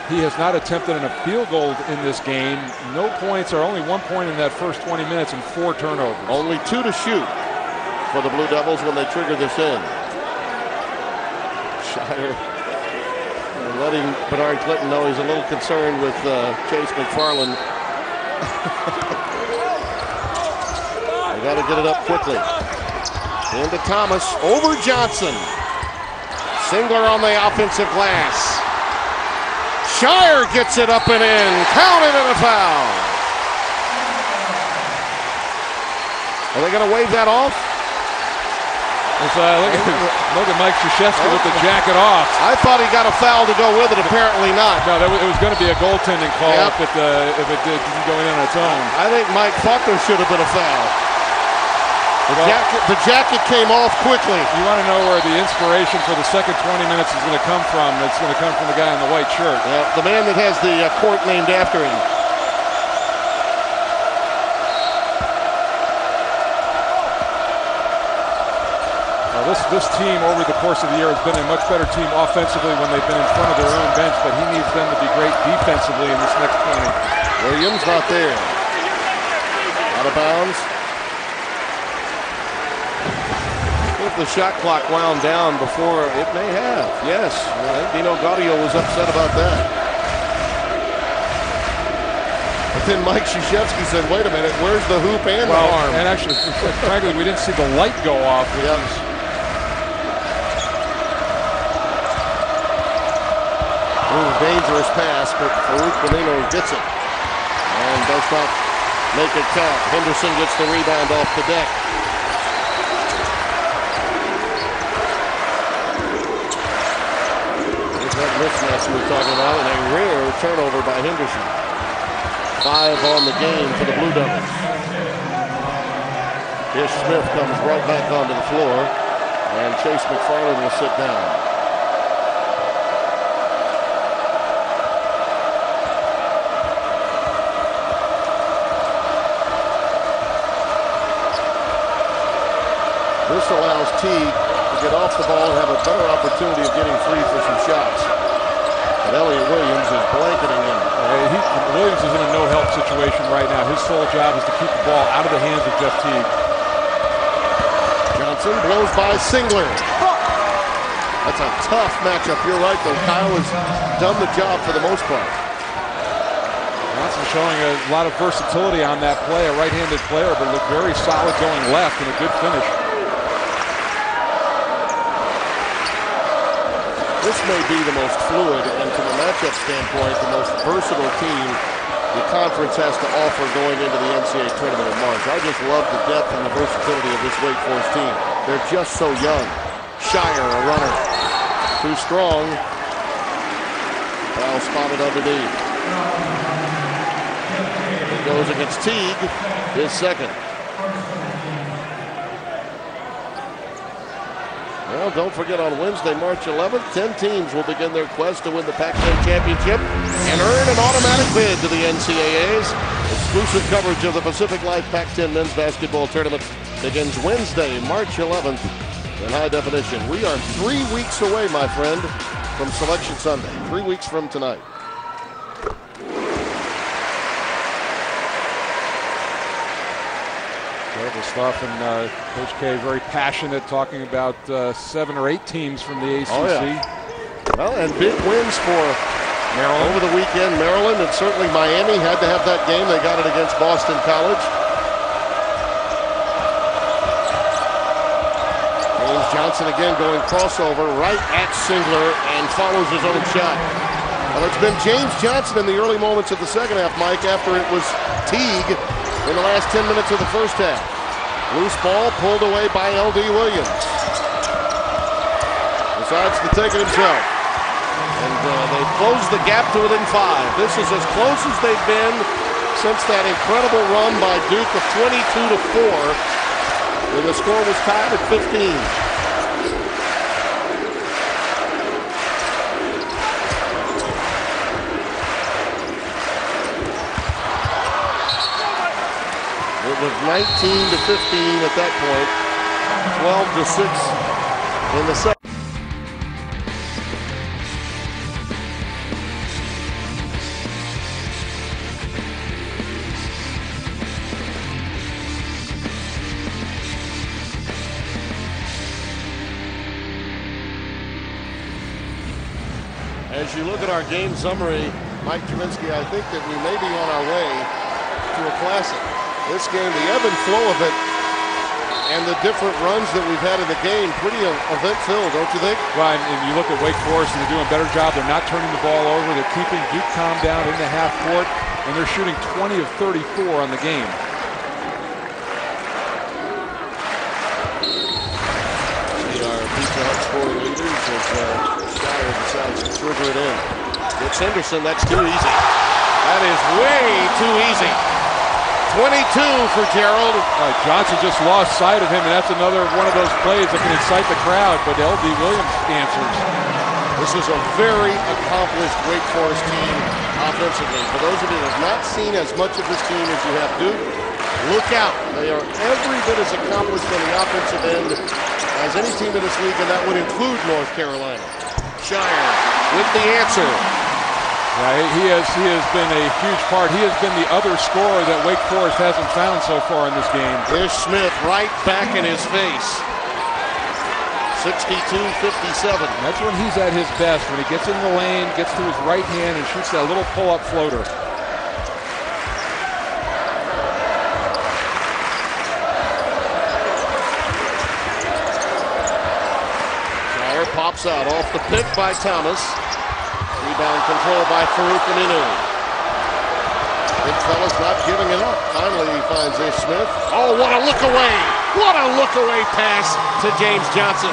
He has not attempted a field goal in this game. No points, or only 1 point in that first 20 minutes and 4 turnovers. Only 2 to shoot for the Blue Devils when they trigger this in. Shire letting Bernard Clinton know he's a little concerned with Chase McFarland. They got to get it up quickly. Into Thomas, over Johnson. Singler on the offensive glass. Shire gets it up and in. Counted and a foul. Are they going to wave that off? Look at Mike Krzyzewski with the jacket off. I thought he got a foul to go with it. Apparently not. No, it was going to be a goaltending call if it didn't go in on its own. I think Mike thought there should have been a foul. The jacket came off quickly. You want to know where the inspiration for the second 20 minutes is going to come from. It's going to come from the guy in the white shirt. Yeah, the man that has the court named after him. Well, this team over the course of the year has been a much better team offensively when they've been in front of their own bench, but he needs them to be great defensively in this next 20. Williams not there. Out of bounds. The shot clock wound down before it may have. Yes, I think Dino Gaudio was upset about that. But then Mike Krzyzewski said, wait a minute, where's the hoop and the arm? And actually, frankly, we didn't see the light go off. Yep. Ooh, dangerous pass, but Farouk Amino gets it. And does not make it count. Henderson gets the rebound off the deck. That mismatch we were talking about, and a rare turnover by Henderson. 5 on the game for the Blue Devils. Ish Smith comes right back onto the floor, and Chase McFarland will sit down. This allows Teague to get off the ball and have a better opportunity of getting free for some shots. But Elliot Williams is blanketing him. Williams is in a no-help situation right now. His sole job is to keep the ball out of the hands of Jeff Teague. Johnson blows by Singler. That's a tough matchup. You're right, though. Kyle has done the job for the most part. Johnson showing a lot of versatility on that play. A right-handed player, but looked very solid going left and a good finish. This may be the most fluid and, from a matchup standpoint, the most versatile team the conference has to offer going into the NCAA tournament in March. I just love the depth and the versatility of this Wake Forest team. They're just so young. Shire, a runner. Too strong. Foul spotted underneath. It goes against Teague, his second. Well, Well, don't forget on Wednesday, March 11th, 10 teams will begin their quest to win the Pac-10 championship and earn an automatic bid to the NCAA's. Exclusive coverage of the Pacific Life Pac-10 men's basketball tournament begins Wednesday, March 11th in high definition. We are 3 weeks away, my friend, from Selection Sunday. 3 weeks from tonight. Terrible stuff, and Coach K very passionate, talking about 7 or 8 teams from the ACC. Oh, yeah. Well, and big wins for Maryland over the weekend. Maryland and certainly Miami had to have that game. They got it against Boston College. James Johnson again going crossover right at Singler and follows his own shot. Well, it's been James Johnson in the early moments of the second half, Mike, after it was Teague in the last 10 minutes of the first half. Loose ball pulled away by L.D. Williams. Decides to take it himself. And they closed the gap to within 5. This is as close as they've been since that incredible run by Duke of 22-4, when the score was tied at 15. It was 19-15 at that point, 12-6 in the second. As you look at our game summary, Mike Jaminski, I think that we may be on our way to a classic. This game, the ebb and flow of it, and the different runs that we've had in the game, pretty event-filled, don't you think? Well, and you look at Wake Forest, and they're doing a better job. They're not turning the ball over. They're keeping Duke calm down in the half court, and they're shooting 20 of 34 on the game. See our Pizza Hut scoring leaders as Schreier decides to trigger it in. It's Henderson, that's too easy. That is way too easy. 22 for Gerald. Johnson just lost sight of him, and that's another one of those plays that can incite the crowd, but L.D. Williams answers. This is a very accomplished Wake Forest team offensively. For those of you that have not seen as much of this team as you have Duke, look out. They are every bit as accomplished on the offensive end as any team in this league, and that would include North Carolina. Schreier with the answer. Yeah, he has been a huge part. He has been the other scorer that Wake Forest hasn't found so far in this game. Ish Smith right back in his face. 62-57. That's when he's at his best, when he gets in the lane, gets to his right hand, and shoots that little pull-up floater. Schreier pops out off the pick by Thomas. Rebound control by Farouk Aminu. Big fella's not giving it up. Finally he finds Ish Smith. Oh, what a look away! What a look away pass to James Johnson.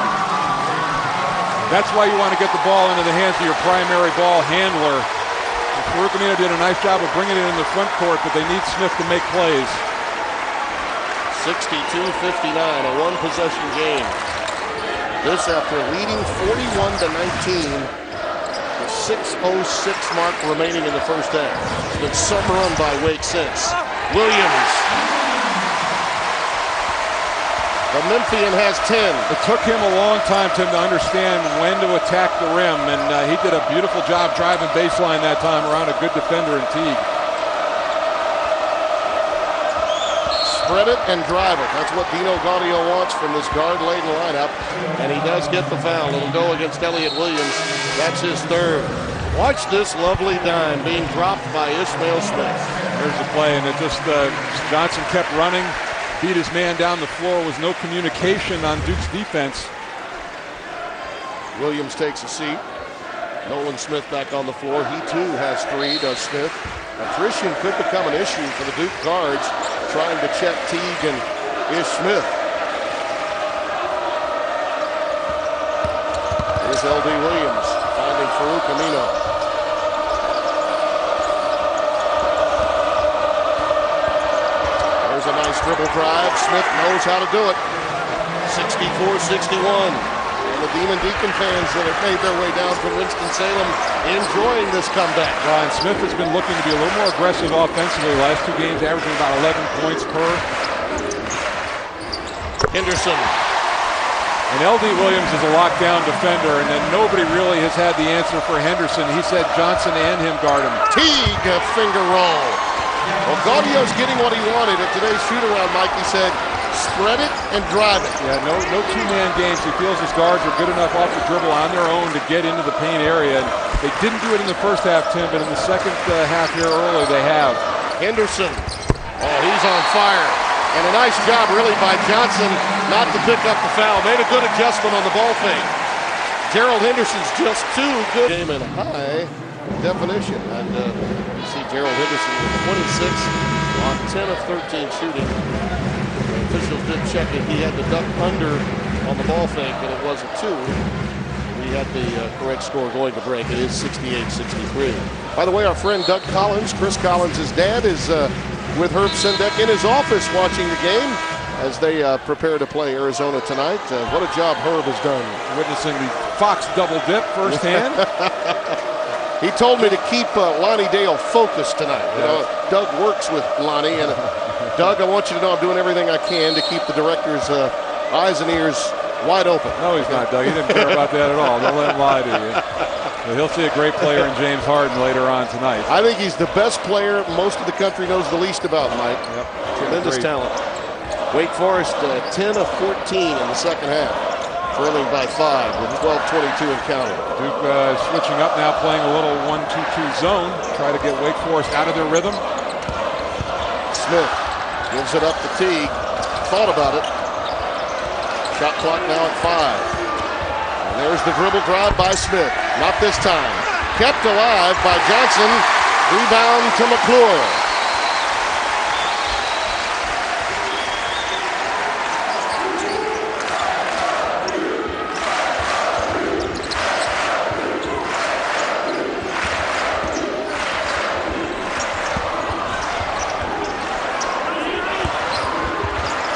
That's why you want to get the ball into the hands of your primary ball handler. Farouk Aminu did a nice job of bringing it in the front court, but they need Smith to make plays. 62-59, a one-possession game. This after leading 41-19. 6:06 mark remaining in the first half. It's been some run by Wake since. Williams. The Memphian has 10. It took him a long time, Tim, to understand when to attack the rim, and he did a beautiful job driving baseline that time around a good defender in Teague. Spread it and drive it. That's what Dino Gaudio wants from this guard-laden lineup, and he does get the foul. It'll go against Elliott Williams. That's his third. Watch this lovely dime being dropped by Ishmael Smith. There's the play, and it just Johnson kept running, beat his man down the floor. Was no communication on Duke's defense. Williams takes a seat. Nolan Smith back on the floor. He too has 3, does Smith. Attrition could become an issue for the Duke guards, trying to check Teague and Ish Smith. Here's L.D. Williams finding Farouk Aminu. There's a nice dribble drive. Smith knows how to do it. 64-61. And the Demon Deacon fans that have made their way down from Winston-Salem enjoying this comeback. Ryan Smith has been looking to be a little more aggressive offensively. The last 2 games averaging about 11 points per. Henderson. And L.D. Williams is a lockdown defender, and then nobody really has had the answer for Henderson. He said Johnson and him guard him. Teague, a finger roll. Well, Gaudio's getting what he wanted at today's shoot-around, Mike. He said, spread it and drive it. Yeah, no 2-man games. He feels his guards are good enough off the dribble on their own to get into the paint area. And they didn't do it in the first half, Tim, but in the second half here early, they have. Henderson. Oh, he's on fire. And a nice job, really, by Johnson not to pick up the foul. Made a good adjustment on the ball fake. Gerald Henderson's just too good. Game in high definition. And you see Gerald Henderson with 26 on 10 of 13 shooting. The officials did check it. He had to duck under on the ball fake, and it wasn't 2. We had the correct score going to break. It is 68-63. By the way, our friend Doug Collins, Chris Collins' dad, is with Herb Sendek in his office watching the game as they prepare to play Arizona tonight. What a job Herb has done. Witnessing the Fox double dip firsthand. He told me to keep Lonnie Dale focused tonight. You know, Doug works with Lonnie, and Doug, I want you to know I'm doing everything I can to keep the director's eyes and ears wide open. No, he's not, Doug. He didn't care about that at all. Don't let him lie to you. But he'll see a great player in James Harden later on tonight. I think he's the best player most of the country knows the least about, Mike. Yep. Tremendous talent. Wake Forest 10 of 14 in the second half, trailing by 5 with 12:22 and counting. Duke switching up now, playing a little 1-2-2 zone. Try to get Wake Forest out of their rhythm. Smith gives it up to Teague. Thought about it. Shot clock now at 5. And there's the dribble drive by Smith. Not this time. Kept alive by Johnson. Rebound to McClure.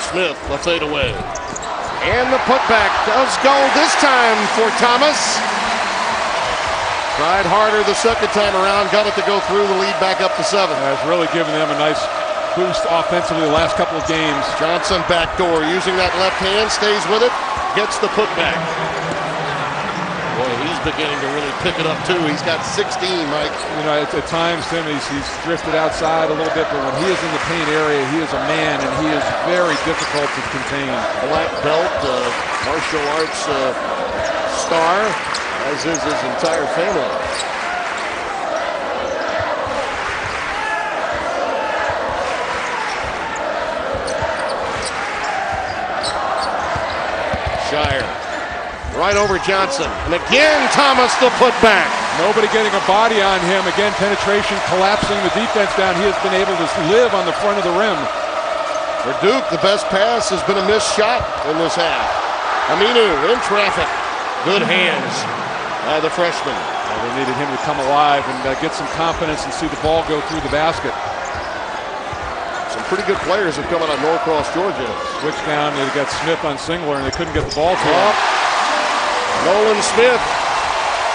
Smith, the fadeaway. And the putback does go this time for Thomas. Tried harder the second time around, got it to go through, the lead back up to 7. It's really given them a nice boost offensively the last couple of games. Johnson backdoor, using that left hand, stays with it, gets the putback. Boy, he's beginning to really pick it up too. He's got 16, Mike. You know, at times, Tim, he's drifted outside a little bit, but when he is in the paint area, he is a man, and he is very difficult to contain. Black belt, martial arts star, as is his entire family. Shire. Right over Johnson. And again, Thomas the putback. Nobody getting a body on him. Again, penetration collapsing the defense down. He has been able to live on the front of the rim. For Duke, the best pass has been a missed shot in this half. Aminu in traffic. Good hands by the freshman. They needed him to come alive and get some confidence and see the ball go through the basket. Some pretty good players have come out of Norcross, Georgia. Switch down, they got Smith on Singler, and they couldn't get the ball to him. Nolan Smith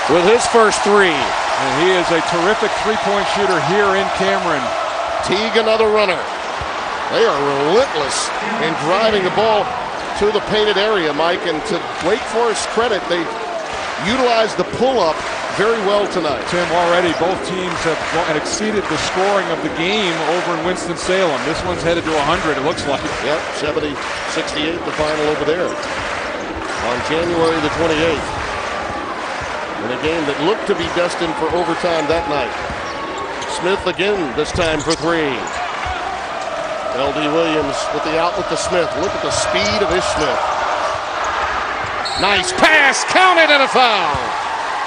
with his first 3. And he is a terrific three-point shooter here in Cameron. Teague, another runner. They are relentless in driving the ball to the painted area, Mike. And to Wake Forest's credit, they utilized the pull-up very well tonight. Tim, already both teams have exceeded the scoring of the game over in Winston-Salem. This one's headed to 100, it looks like. Yep, 70-68 the final over there on January the 28th. In a game that looked to be destined for overtime that night. Smith again, this time for 3. L.D. Williams with the outlet to Smith. Look at the speed of Ish Smith. Nice pass, counted, and a foul.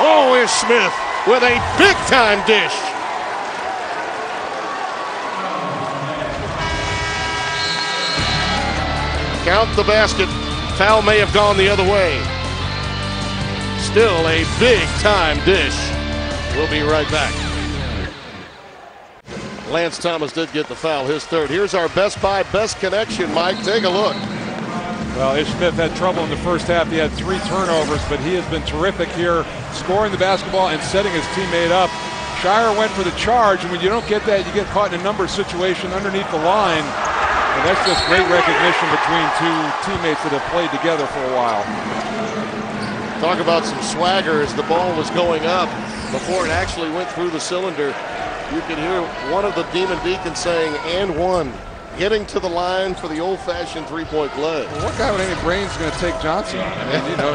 Oh, Ish Smith with a big-time dish. Count the basket. Foul may have gone the other way. Still a big-time dish. We'll be right back. Lance Thomas did get the foul, his 3rd. Here's our Best Buy Best Connection, Mike. Take a look. Well, Ish Smith had trouble in the first half. He had 3 turnovers, but he has been terrific here, scoring the basketball and setting his teammate up. Shire went for the charge, and when you don't get that, you get caught in a number situation underneath the line. And that's just great recognition between 2 teammates that have played together for a while. Talk about some swagger as the ball was going up before it actually went through the cylinder. You could hear one of the Demon Deacons saying, "And one." Getting to the line for the old-fashioned three-point play. Well, what guy with any brains is going to take Johnson? I mean, you know,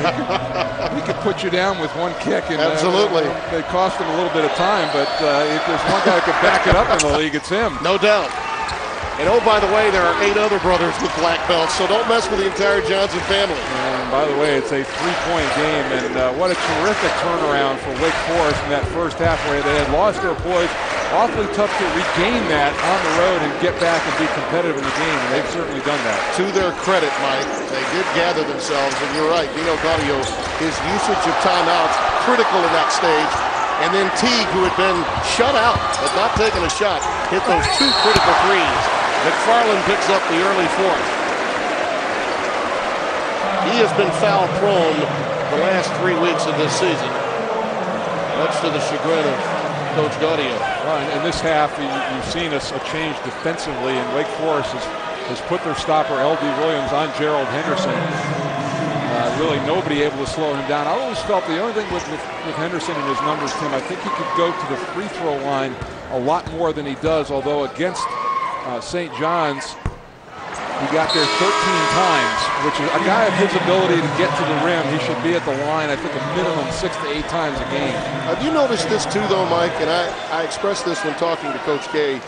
he could put you down with one kick. And, absolutely. They cost him a little bit of time, but if there's one guy that could back it up in the league, it's him. No doubt. And oh, by the way, there are 8 other brothers with black belts, so don't mess with the entire Johnson family. And by the way, it's a 3-point game, and what a terrific turnaround for Wake Forest in that first half where they had lost their poise. Awfully tough to regain that on the road and get back and be competitive in the game, and they've certainly done that. To their credit, Mike, they did gather themselves, and you're right, Dino Gaudio, his usage of timeouts, critical in that stage. And then Teague, who had been shut out, but not taking a shot, hit those 2 critical threes. McFarland picks up the early 4th. He has been foul prone the last 3 weeks of this season, much to the chagrin of Coach Gaudio. Well, in this half, you've seen a change defensively, and Wake Forest has put their stopper, L.D. Williams, on Gerald Henderson. Really nobody able to slow him down. I always felt the only thing with Henderson and his numbers, Tim, I think he could go to the free throw line a lot more than he does, although against St. John's, he got there 13 times, which is a guy of his ability to get to the rim. He should be at the line, I think, a minimum 6 to 8 times a game. Have you noticed this too, though, Mike? And I expressed this when talking to Coach K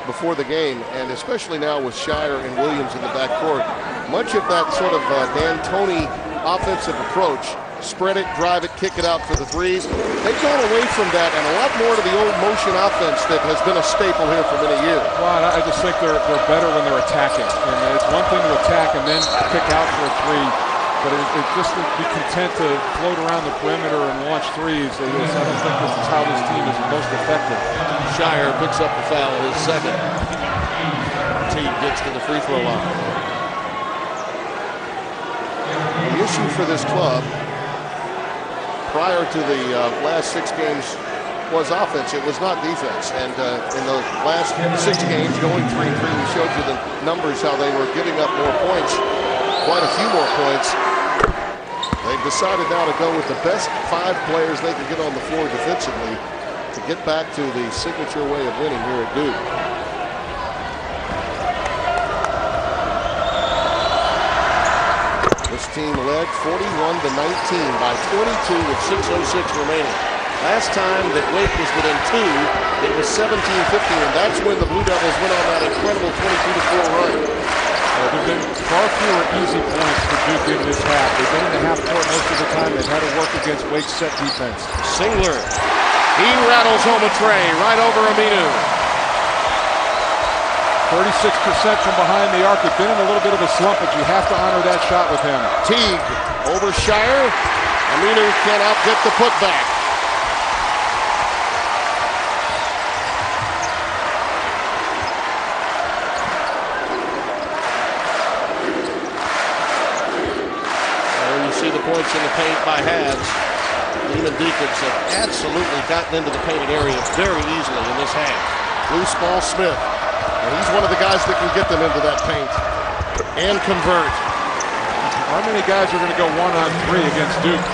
before the game, and especially now with Shire and Williams in the backcourt. Much of that sort of D'Antoni offensive approach, spread it, drive it, kick it out for the threes, they've gone away from that and a lot more to the old motion offense that has been a staple here for many years. Well, I just think they're better when they're attacking. And it's one thing to attack and then kick out for a 3, but it's just to be content to float around the perimeter and launch threes. I don't think this is how this team is most effective. Shire picks up the foul, his 2nd. Team gets to the free throw line. The issue for this club prior to the last 6 games was offense. It was not defense. And in the last 6 games, going 3-3, we showed you the numbers, how they were giving up more points, quite a few more points. They've decided now to go with the best 5 players they can get on the floor defensively to get back to the signature way of winning here at Duke. This team led 41-19 by 22 with 6:06 remaining. Last time that Wake was within 2, it was 17-15, and that's when the Blue Devils went on that incredible 22-4 run. There have been far fewer easy points for Duke in this half. They've been in the half court most of the time. They've had to work against Wake's set defense. Singler, he rattles home a tray right over Aminu. 36% from behind the arc. They've been in a little bit of a slump, but you have to honor that shot with him. Teague over Shire. Aminu cannot get the putback. There you see the points in the paint by halves. Demon Deacons have absolutely gotten into the painted area very easily in this half. Loose ball Smith. And he's one of the guys that can get them into that paint and convert. How many guys are going to go 1-on-3 against Duke?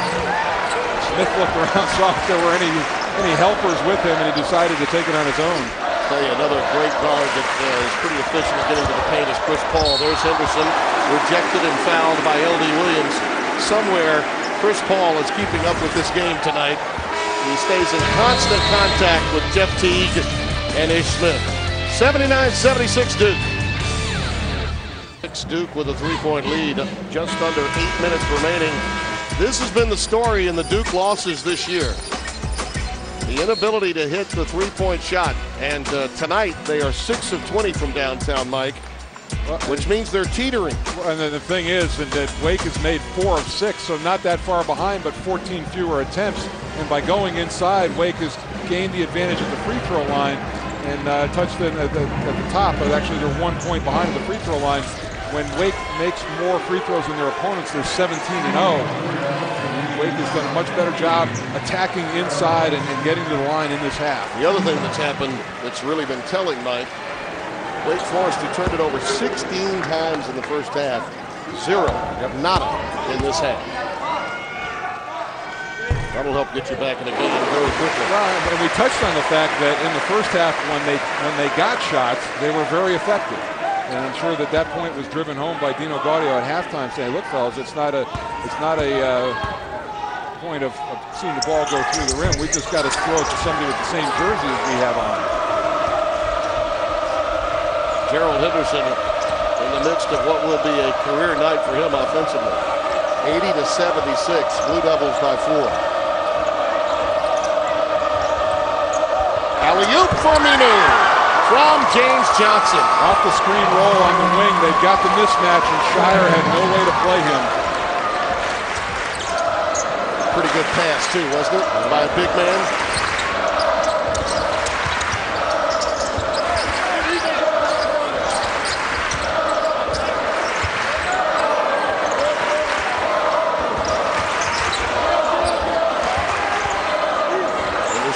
Smith looked around, saw if there were any helpers with him, and he decided to take it on his own. I'll tell you, another great guard that is pretty efficient at getting to the paint is Chris Paul. There's Henderson, rejected and fouled by L.D. Williams. Somewhere, Chris Paul is keeping up with this game tonight. He stays in constant contact with Jeff Teague and Ish Smith. 79-76 Duke. Duke with a 3-point lead, just under 8 minutes remaining. This has been the story in the Duke losses this year. The inability to hit the 3-point shot. And tonight they are 6 of 20 from downtown, Mike, which means they're teetering. And the thing is that Wake has made 4 of 6, so not that far behind, but 14 fewer attempts. And by going inside, Wake has gained the advantage at the free throw line and touched them at the top, but actually they're 1 point behind the free throw line. when Wake makes more free throws than their opponents, they're 17-0. Wake has done a much better job attacking inside and getting to the line in this half. The other thing that's happened that's really been telling, Mike, Wake Forest, who turned it over 16 times in the first half, 0, nada in this half. That'll help get you back in the game very quickly. Well, and we touched on the fact that in the first half, when they got shots, they were very effective. And I'm sure that point was driven home by Dino Gaudio at halftime, saying, "Look, fellas, it's not a point of seeing the ball go through the rim. We just got to throw it to somebody with the same jersey as we have on." Gerald Henderson in the midst of what will be a career night for him offensively. 80-76, Blue Devils by 4. Alley-oop for Minu from James Johnson. Off the screen roll on the wing. They've got the mismatch, and Shire had no way to play him. Pretty good pass, too, wasn't it? By a big man.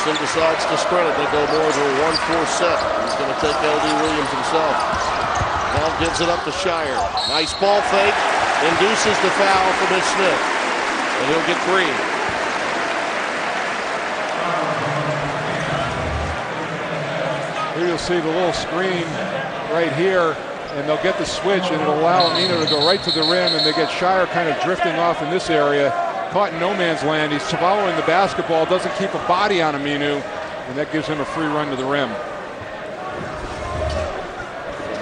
Decides to spread it. They go more to a 1-4 set. He's going to take L.D. Williams himself. Now gives it up to Shire. Nice ball fake. Induces the foul for Mitch Smith. And he'll get 3. Here you'll see the little screen right here, and they'll get the switch, and it'll allow Aminu to go right to the rim, and they get Shire kind of drifting off in this area. Caught in no man's land. He's following the basketball, doesn't keep a body on Aminu, and that gives him a free run to the rim.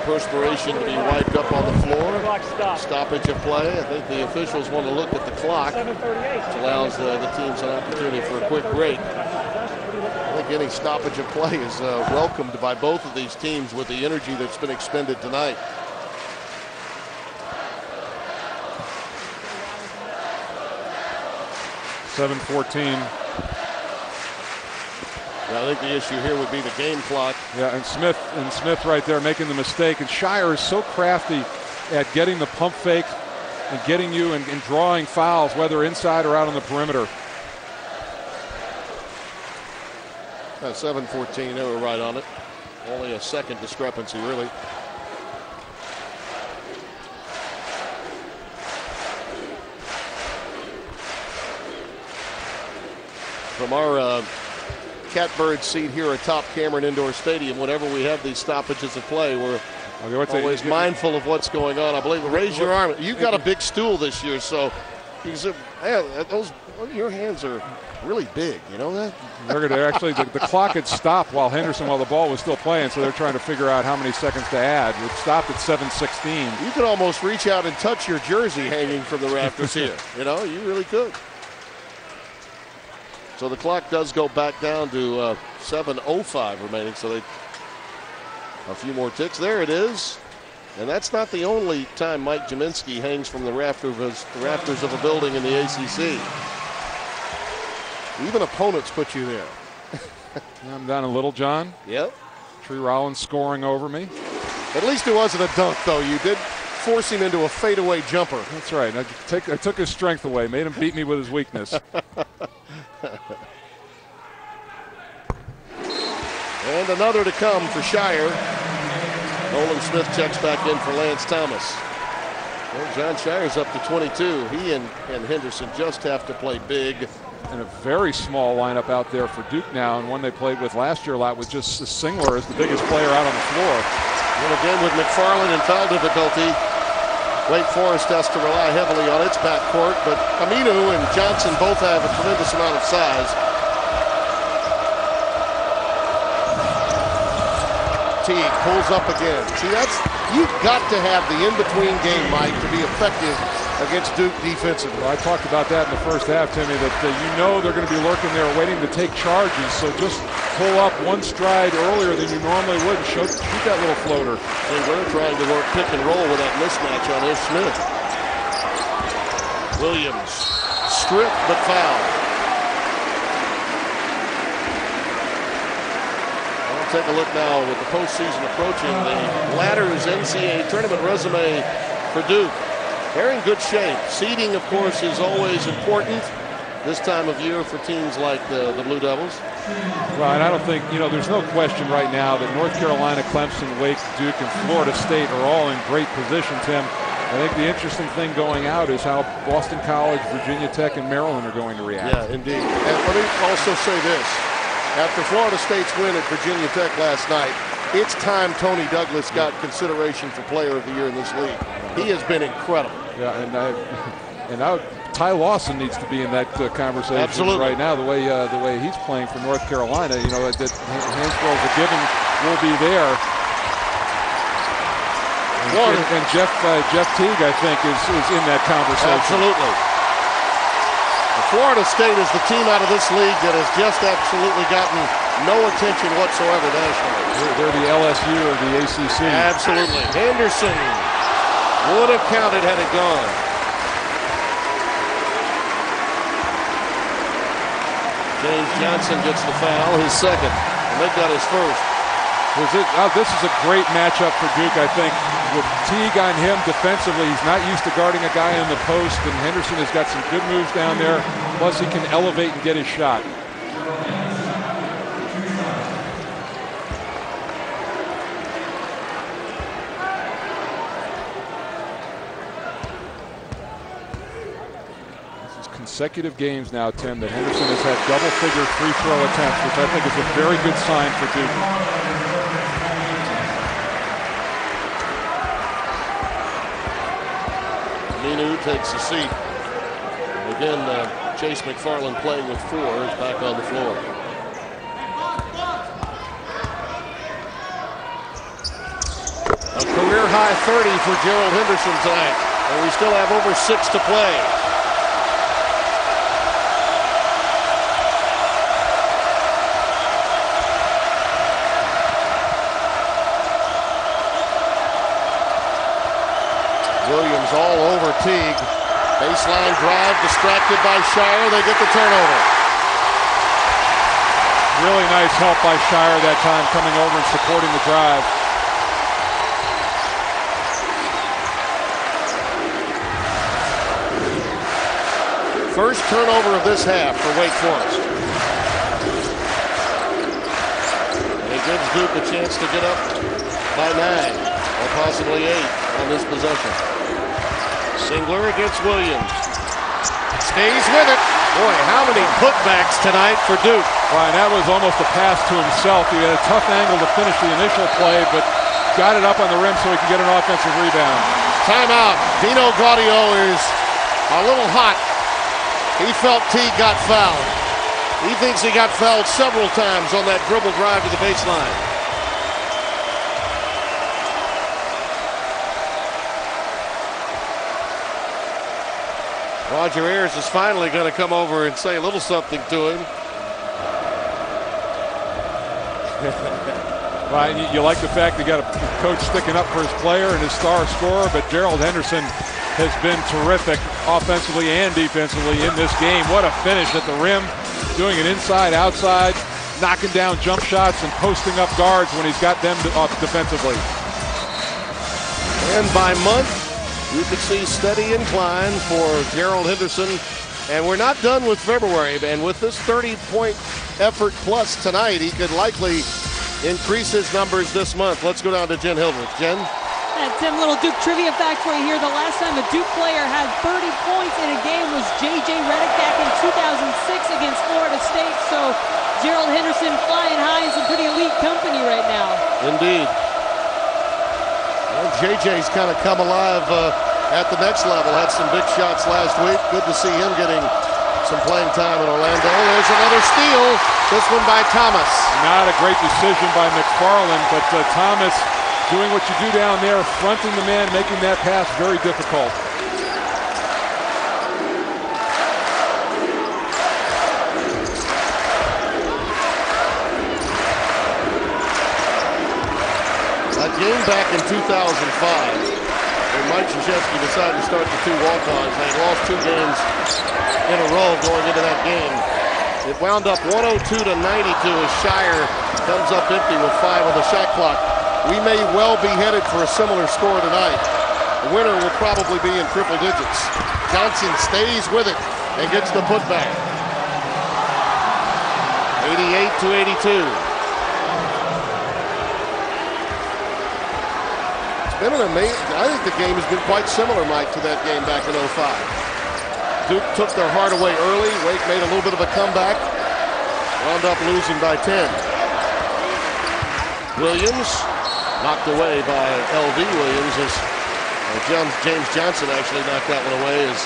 Perspiration to be wiped up on the floor. Stoppage of play. I think the officials want to look at the clock, which allows the teams an opportunity for a quick break. I think any stoppage of play is welcomed by both of these teams with the energy that's been expended tonight. .7:14. I think the issue here would be the game clock. Yeah, and Smith right there making the mistake. And Shire is so crafty at getting the pump fake and getting you and drawing fouls, whether inside or out on the perimeter. 7:14, they were right on it. Only a second discrepancy, really. From our catbird seat here atop Cameron Indoor Stadium, whenever we have these stoppages of play, we're always mindful of what's going on. I believe. Raise your arm. You've got a big stool this year, so your hands are really big. You know that? They're actually the clock had stopped while the ball was still playing, so they're trying to figure out how many seconds to add. It stopped at 7:16. You could almost reach out and touch your jersey hanging from the rafters here. You know, you really could. So the clock does go back down to 7:05 remaining. So a few more ticks. There it is. And that's not the only time Mike Jaminski hangs from the rafters of a building in the ACC. Even opponents put you there. I'm down a little, John. Yep. Tree Rollins scoring over me. At least it wasn't a dunk, though. You did force him into a fadeaway jumper. That's right. I took his strength away, made him beat me with his weakness. And another to come for Shire. Nolan Smith checks back in for Lance Thomas. Well, John Shire's up to 22. He and Henderson just have to play big. And a very small lineup out there for Duke now, and one they played with last year a lot with just Singler as the biggest player out on the floor. And again with McFarland in foul difficulty, Wake Forest has to rely heavily on its backcourt, but Aminu and Johnson both have a tremendous amount of size. Teague pulls up again. See, you've got to have the in-between game, Mike, to be effective against Duke defensively. Well, I talked about that in the first half, Timmy, that you know they're going to be lurking there waiting to take charges, so just pull up one stride earlier than you normally would and shoot that little floater. And we're trying to work pick and roll with that mismatch on Ish Smith. Williams, stripped but fouled. Take a look now with the postseason approaching. The latter's NCAA tournament resume for Duke. They're in good shape. Seeding, of course, is always important this time of year for teams like the Blue Devils. Well, and I don't think, there's no question right now that North Carolina, Clemson, Wake, Duke, and Florida State are all in great position, Tim. I think the interesting thing going out is how Boston College, Virginia Tech, and Maryland are going to react. Yeah, indeed. And let me also say this. After Florida State's win at Virginia Tech last night, it's time Tony Douglas got consideration for Player of the Year in this league. He has been incredible. Yeah, and now Ty Lawson needs to be in that conversation. Absolutely. Right now. The way he's playing for North Carolina, that Hansbrough's a given will be there. And Jeff Teague, I think, is in that conversation. Absolutely. Florida State is the team out of this league that has just absolutely gotten no attention whatsoever nationally. They're the LSU of the ACC. Absolutely. Henderson would have counted had it gone. James Johnson gets the foul, his second. And they've got his first. This is a great matchup for Duke, I think. With Teague on him defensively, he's not used to guarding a guy in the post, and Henderson has got some good moves down there. Plus, he can elevate and get his shot. This is consecutive games now, Tim, that Henderson has had double-figure free throw attempts, which I think is a very good sign for Duke. Minu takes a seat. And again, Chase McFarland playing with 4 is back on the floor. A career-high 30 for Gerald Henderson tonight. And we still have over 6 to play. Williams all over Teague. Baseline drive, distracted by Shire. They get the turnover. Really nice help by Shire that time, coming over and supporting the drive. First turnover of this half for Wake Forest. And it gives Duke a chance to get up by 9 or possibly 8 on this possession. Singler against Williams. Stays with it. Boy, how many putbacks tonight for Duke. Brian, that was almost a pass to himself. He had a tough angle to finish the initial play, but got it up on the rim so he could get an offensive rebound. Timeout. Dino Gaudio is a little hot. He felt Teague got fouled. He thinks he got fouled several times on that dribble drive to the baseline. Roger Ayers is finally going to come over and say a little something to him. Well, you like the fact they got a coach sticking up for his player and his star scorer, but Gerald Henderson has been terrific offensively and defensively in this game. What a finish at the rim, doing it inside, outside, knocking down jump shots and posting up guards when he's got them off defensively. And by month, you could see steady incline for Gerald Henderson. And we're not done with February. And with this 30-point effort plus tonight, he could likely increase his numbers this month. Let's go down to Jen Hildreth. Jen? Tim, little Duke trivia fact for you here. The last time a Duke player had 30 points in a game was J.J. Redick back in 2006 against Florida State. So Gerald Henderson flying high in some pretty elite company right now. Indeed. Well, J.J.'s kind of come alive at the next level. Had some big shots last week. Good to see him getting some playing time in Orlando. There's another steal. This one by Thomas. Not a great decision by McFarland, but Thomas doing what you do down there, fronting the man, making that pass very difficult. That game back in 2005, when Mike Krzyzewski decided to start the 2 walk-ons, they had lost 2 games in a row going into that game. It wound up 102-92 as Shire comes up empty with 5 on the shot clock. We may well be headed for a similar score tonight. The winner will probably be in triple digits. Johnson stays with it and gets the putback. 88-82. It's been an amazing. I think the game has been quite similar, Mike, to that game back in 05. Duke took their heart away early. Wake made a little bit of a comeback. Wound up losing by 10. Williams knocked away by L.V. Williams as James Johnson actually knocked that one away as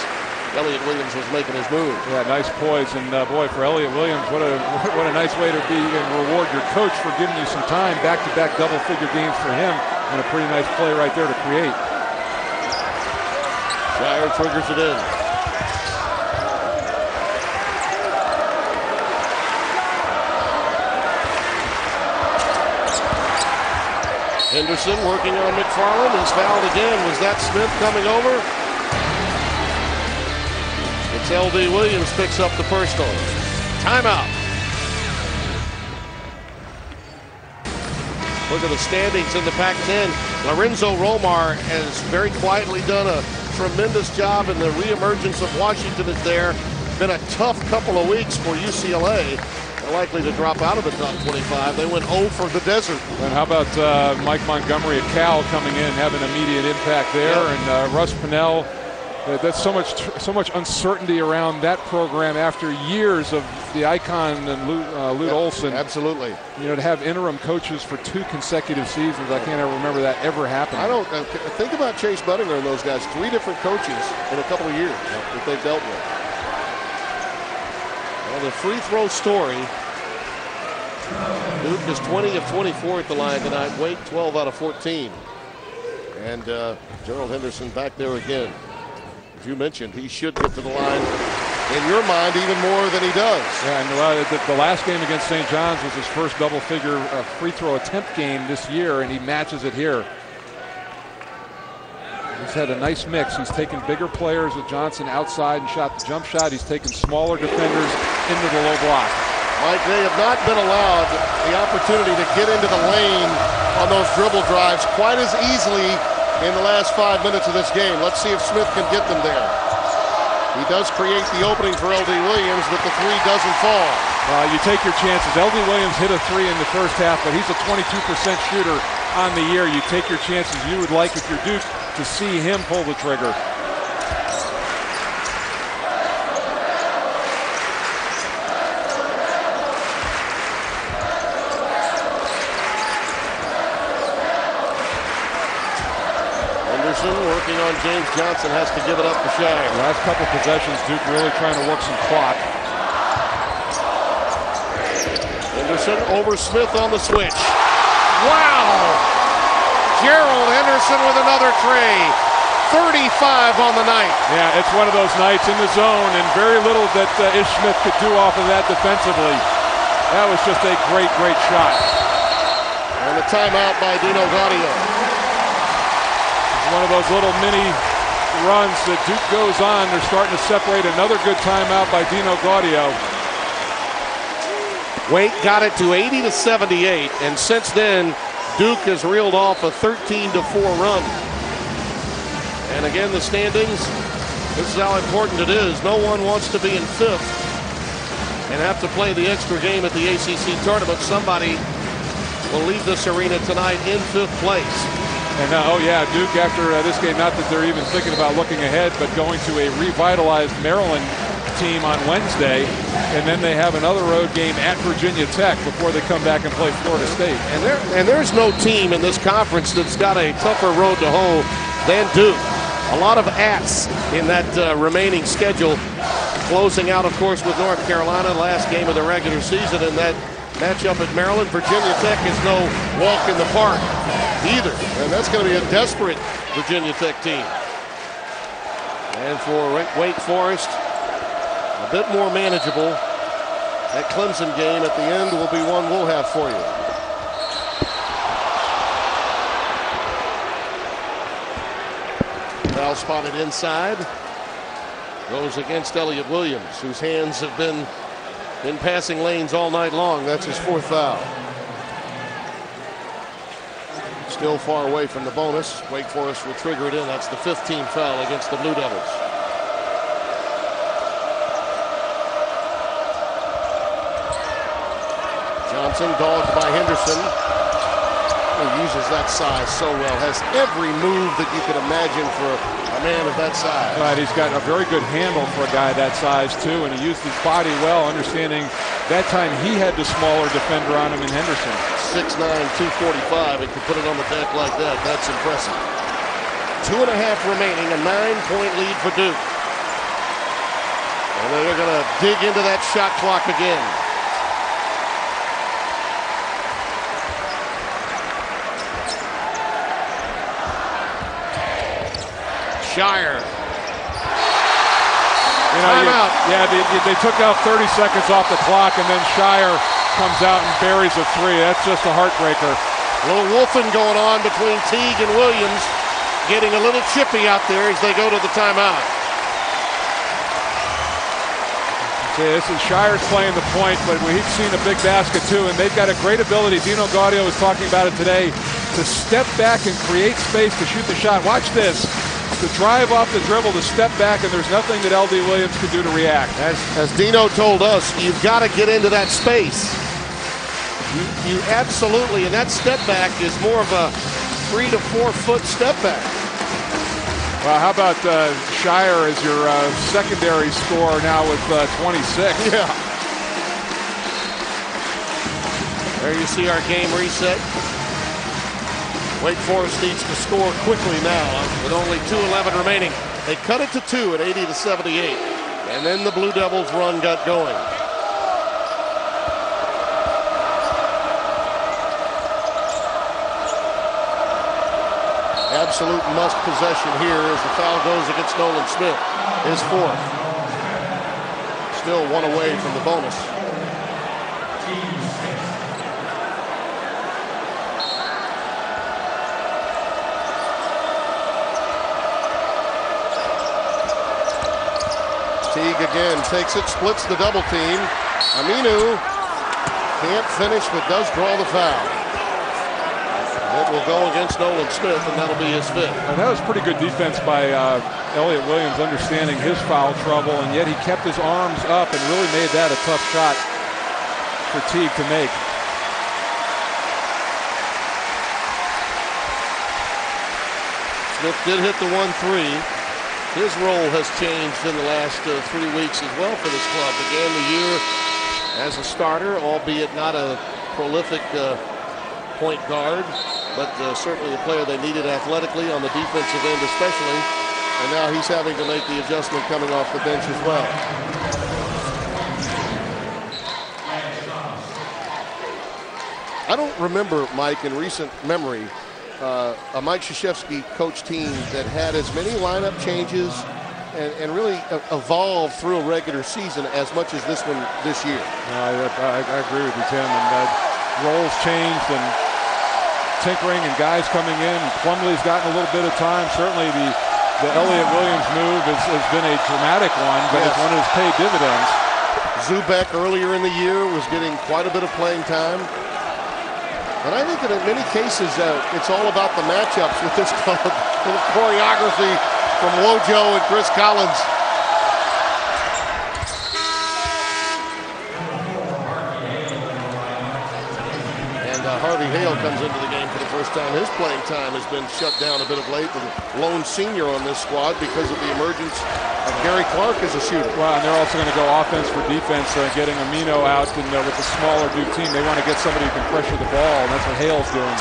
Elliott Williams was making his move. Yeah, nice poise, and boy, for Elliott Williams, what a nice way to be and reward your coach for giving you some time. Back-to-back double-figure games for him, and a pretty nice play right there to create. Shire triggers it in. Henderson working on McFarland. He's fouled again. Was that Smith coming over? It's L.D. Williams picks up the personal. Timeout. Look at the standings in the Pac-10. Lorenzo Romar has very quietly done a tremendous job, and the reemergence of Washington is there. Been a tough couple of weeks for UCLA. Likely to drop out of the top 25. They went 0 for the Desert. And how about Mike Montgomery at Cal coming in, having immediate impact there, and Russ Pennell. That's so much uncertainty around that program after years of the icon and Lute Olson. Absolutely. You know, to have interim coaches for 2 consecutive seasons, I can't ever remember that ever happening. I don't think about Chase Budinger and those guys. 3 different coaches in a couple of years that they've dealt with. Well, the free throw story. Duke is 20 of 24 at the line tonight. Wake 12 out of 14. And Gerald Henderson back there again. As you mentioned, he should get to the line, in your mind, even more than he does. Yeah, and the last game against St. John's was his first double-figure free throw attempt game this year, and he matches it here. He's had a nice mix. He's taken bigger players with Johnson outside and shot the jump shot. He's taken smaller defenders into the low block. Mike, they have not been allowed the opportunity to get into the lane on those dribble drives quite as easily in the last 5 minutes of this game. Let's see if Smith can get them there. He does create the opening for L.D. Williams, but the 3 doesn't fall. You take your chances. L.D. Williams hit a 3 in the first half, but he's a 22% shooter on the year. You take your chances. You would like, if you're Duke, to see him pull the trigger. Working on James Johnson, has to give it up to Shire. Last couple possessions, Duke really trying to work some clock. Henderson over Smith on the switch. Wow! Gerald Henderson with another tray. 35 on the night. Yeah, it's one of those nights in the zone, and very little that Ish Smith could do off of that defensively. That was just a great, great shot. And a timeout by Dino Gaudio. One of those little mini runs that Duke goes on. They're starting to separate. Another good timeout by Dino Gaudio. Wake got it to 80-78, and since then, Duke has reeled off a 13-4 run. And again, the standings, this is how important it is. No one wants to be in 5th and have to play the extra game at the ACC tournament. Somebody will leave this arena tonight in 5th place. And Duke after this game, not that they're even thinking about looking ahead, but going to a revitalized Maryland team on Wednesday, and then they have another road game at Virginia Tech before they come back and play Florida State. And there's no team in this conference that's got a tougher road to hoe than Duke. A lot of ats in that remaining schedule, closing out, of course, with North Carolina, last game of the regular season, and that matchup at Maryland. Virginia Tech is no walk in the park either, and that's going to be a desperate Virginia Tech team. And for Wake Forest, a bit more manageable. That Clemson game at the end will be one we'll have for you. Foul spotted inside. Goes against Elliott Williams, whose hands have been in passing lanes all night long. That's his 4th foul. Still far away from the bonus. Wake Forest will trigger it in. That's the 15th foul against the Blue Devils. Johnson dogged by Henderson. He uses that size so well. Has every move that you could imagine for a man of that size. Right, he's got a very good handle for a guy that size too, and he used his body well, understanding that time he had the smaller defender on him in Henderson. 6'9", 245, and can put it on the deck like that. That's impressive. 2.5 remaining, a 9-point lead for Duke. And they're going to dig into that shot clock again. Shire. Timeout. They took out 30 seconds off the clock, and then Shire comes out and buries a three. That's just a heartbreaker. A little wolfing going on between Teague and Williams, getting a little chippy out there as they go to the timeout. See, this is Shire's playing the point, but we've seen a big basket too, and they've got a great ability. Dino Gaudio was talking about it today, to step back and create space to shoot the shot. Watch this. To drive off the dribble, to step back, and there's nothing that L.D. Williams could do to react. As Dino told us, you've got to get into that space. You absolutely, and that step back is more of a 3 to 4 foot step back. Well, how about Shire as your secondary scorer now with 26? Yeah. There you see our game reset. Wake Forest needs to score quickly now with only 2:11 remaining. They cut it to 2 at 80-78. And then the Blue Devils run got going. Absolute must possession here as the foul goes against Nolan Smith. His fourth. Still one away from the bonus. Teague again takes it, splits the double team. Aminu can't finish, but does draw the foul. It will go against Nolan Smith, and that'll be his fifth. And that was pretty good defense by Elliott Williams, understanding his foul trouble, and yet he kept his arms up and really made that a tough shot for Teague to make. Smith did hit the 1-3. His role has changed in the last 3 weeks as well for this club. Began the year as a starter, albeit not a prolific point guard, but certainly a player they needed athletically on the defensive end especially. And now he's having to make the adjustment coming off the bench as well. I don't remember, Mike, in recent memory, a Mike Krzyzewski coach team that had as many lineup changes and really evolved through a regular season as much as this one this year. I agree with you, Tim. And roles changed and tinkering and guys coming in. And Plumlee's gotten a little bit of time. Certainly the Elliott Williams move has been a dramatic one, but it's one that has paid dividends. Zubek earlier in the year was getting quite a bit of playing time. And I think that in many cases, it's all about the matchups with this club. The choreography from Wojo and Chris Collins. And Harvey Hale comes into the game for the first time. His playing time has been shut down a bit of late. The lone senior on this squad because of the emergence of Gary Clark as a shooter. Well, and they're also going to go offense for defense, getting Amino out, and with the smaller Duke team, they want to get somebody who can pressure the ball, and that's what Hale's doing.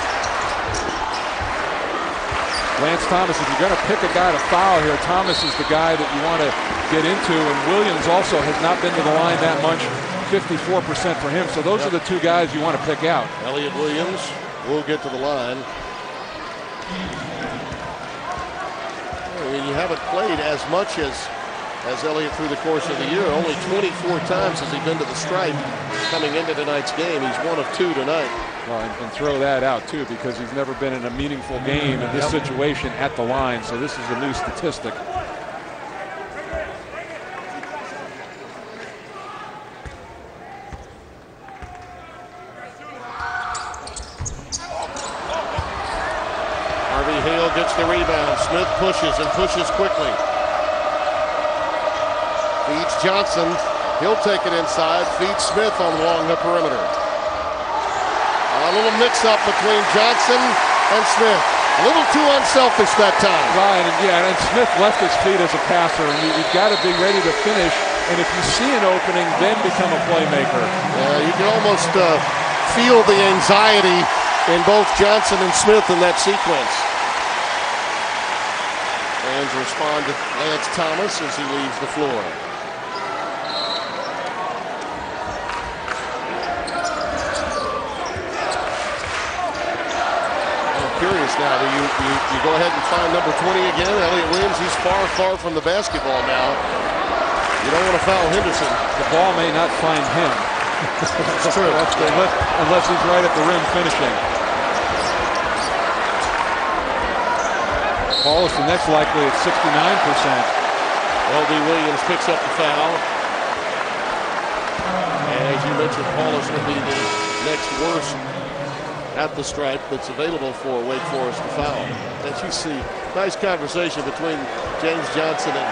Lance Thomas, if you're going to pick a guy to foul here, Thomas is the guy that you want to get into, and Williams also has not been to the line that much, 54% for him, so those are the two guys you want to pick out. Elliott Williams will get to the line. I mean, you haven't played as much as Elliott through the course of the year. Only 24 times has he been to the stripe coming into tonight's game. He's 1 of 2 tonight. Well, and throw that out, too, because he's never been in a meaningful game in this situation at the line, so this is a new statistic. Grill gets the rebound. Smith pushes and pushes quickly. Feeds Johnson. He'll take it inside. Feeds Smith along the perimeter. A little mix-up between Johnson and Smith. A little too unselfish that time. Right, and Smith left his feet as a passer, and you've got to be ready to finish. And if you see an opening, then become a playmaker. Yeah, you can almost feel the anxiety in both Johnson and Smith in that sequence. Fans respond to Lance Thomas as he leaves the floor. Curious now, do you go ahead and find number 20 again? Elliott Williams, he's far from the basketball now. You don't want to foul Henderson. The ball may not find him. That's true. unless he's right at the rim finishing. Paulus, the next likely at 69%. L.D. Williams picks up the foul. And as you mentioned, Paulus will be the next worst at the stripe that's available for Wake Forest to foul. As you see, nice conversation between James Johnson and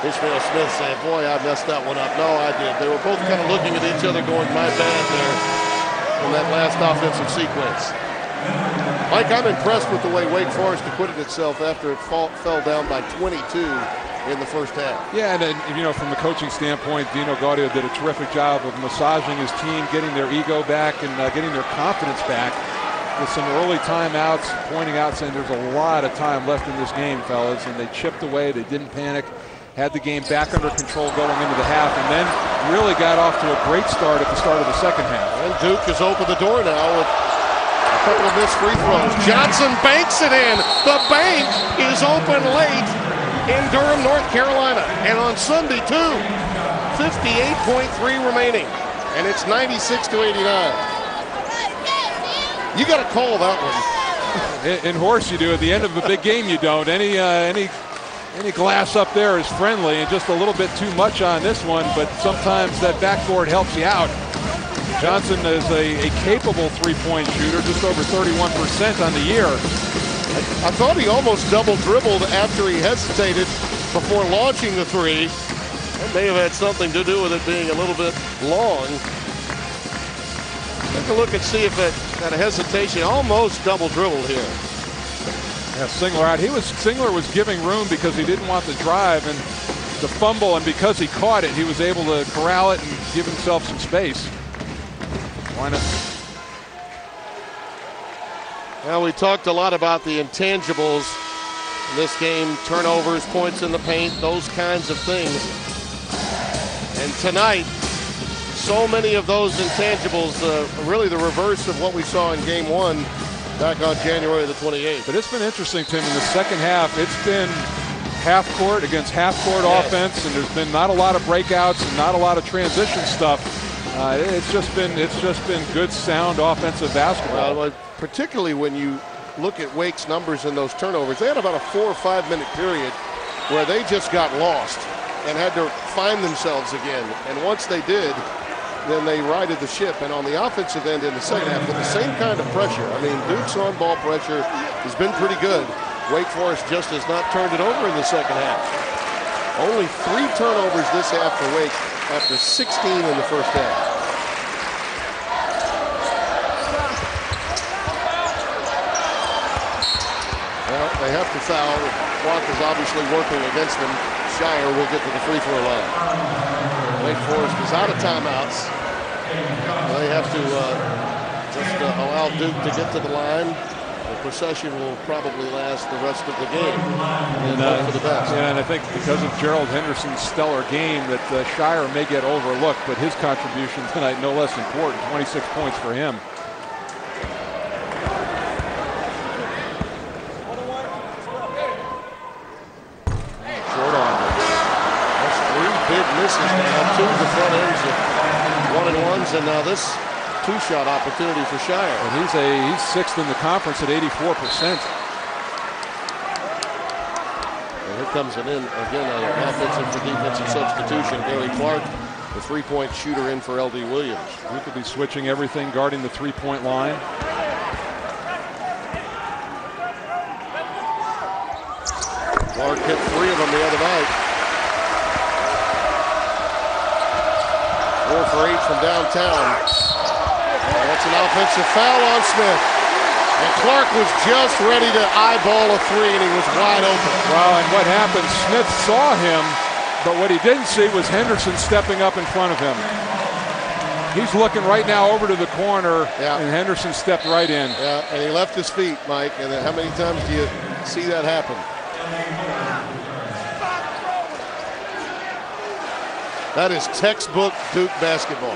Ishmael Smith saying, boy, I messed that one up. No, I did. They were both kind of looking at each other going, my bad there in that last offensive sequence. Mike, I'm impressed with the way Wake Forest acquitted itself after it fell down by 22 in the first half. Yeah, and you know, from the coaching standpoint, Dino Gaudio did a terrific job of massaging his team, getting their ego back and getting their confidence back with some early timeouts, pointing out, saying there's a lot of time left in this game, fellas, and they chipped away. They didn't panic, had the game back under control going into the half, and then really got off to a great start at the start of the second half. And Duke has opened the door now with a couple of missed free throws. Johnson banks it in. The bank is open late in Durham, North Carolina. And on Sunday, too. 58.3 remaining. And it's 96-89. You got to call that one. In horse you do. At the end of a big game you don't. Any glass up there is friendly, and just a little bit too much on this one, but sometimes that backboard helps you out. Johnson is a capable three-point shooter, just over 31% on the year. I thought he almost double dribbled after he hesitated before launching the three. That may have had something to do with it being a little bit long. Take a look and see if that hesitation almost double dribbled here. Yeah, Singler out. Singler was giving room because he didn't want the drive and the fumble, and because he caught it, he was able to corral it and give himself some space. Why not? Well, we talked a lot about the intangibles in this game, turnovers, points in the paint, those kinds of things. And tonight, so many of those intangibles, really the reverse of what we saw in game one back on January the 28th. But it's been interesting, Tim, in the second half. It's been half court against half court offense, and there's been not a lot of breakouts and not a lot of transition stuff. It's just been good, sound offensive basketball. Well, particularly when you look at Wake's numbers in those turnovers, they had about a 4 or 5 minute period where they just got lost and had to find themselves again. And once they did, then they righted the ship. And on the offensive end in the second half, with the same kind of pressure. I mean, Duke's on-ball pressure has been pretty good. Wake Forest just has not turned it over in the second half. Only 3 turnovers this half for Wake after 16 in the first half. Well, they have to foul. Clock is obviously working against them. Shire will get to the free throw line. Wake Forest is out of timeouts. They have to just allow Duke to get to the line. The procession will probably last the rest of the game. And hope for the best. Yeah, and I think because of Gerald Henderson's stellar game that Shire may get overlooked, but his contribution tonight no less important. 26 points for him. Misses now, 2 of the front ends of 1-and-1s, and now this 2-shot opportunity for Shire. And he's 6th in the conference at 84%. And here comes an an offensive to defensive substitution. Gary Clark, the 3-point shooter, in for L.D. Williams. He could be switching everything, guarding the 3-point line. Clark hit 3 of them the other night. 4 for 8 from downtown. And that's an offensive foul on Smith. And Clark was just ready to eyeball a 3, and he was wide open. Well, and what happened, Smith saw him, but what he didn't see was Henderson stepping up in front of him. He's looking right now over to the corner, and Henderson stepped right in. Yeah, and he left his feet, Mike. And how many times do you see that happen? That is textbook Duke basketball.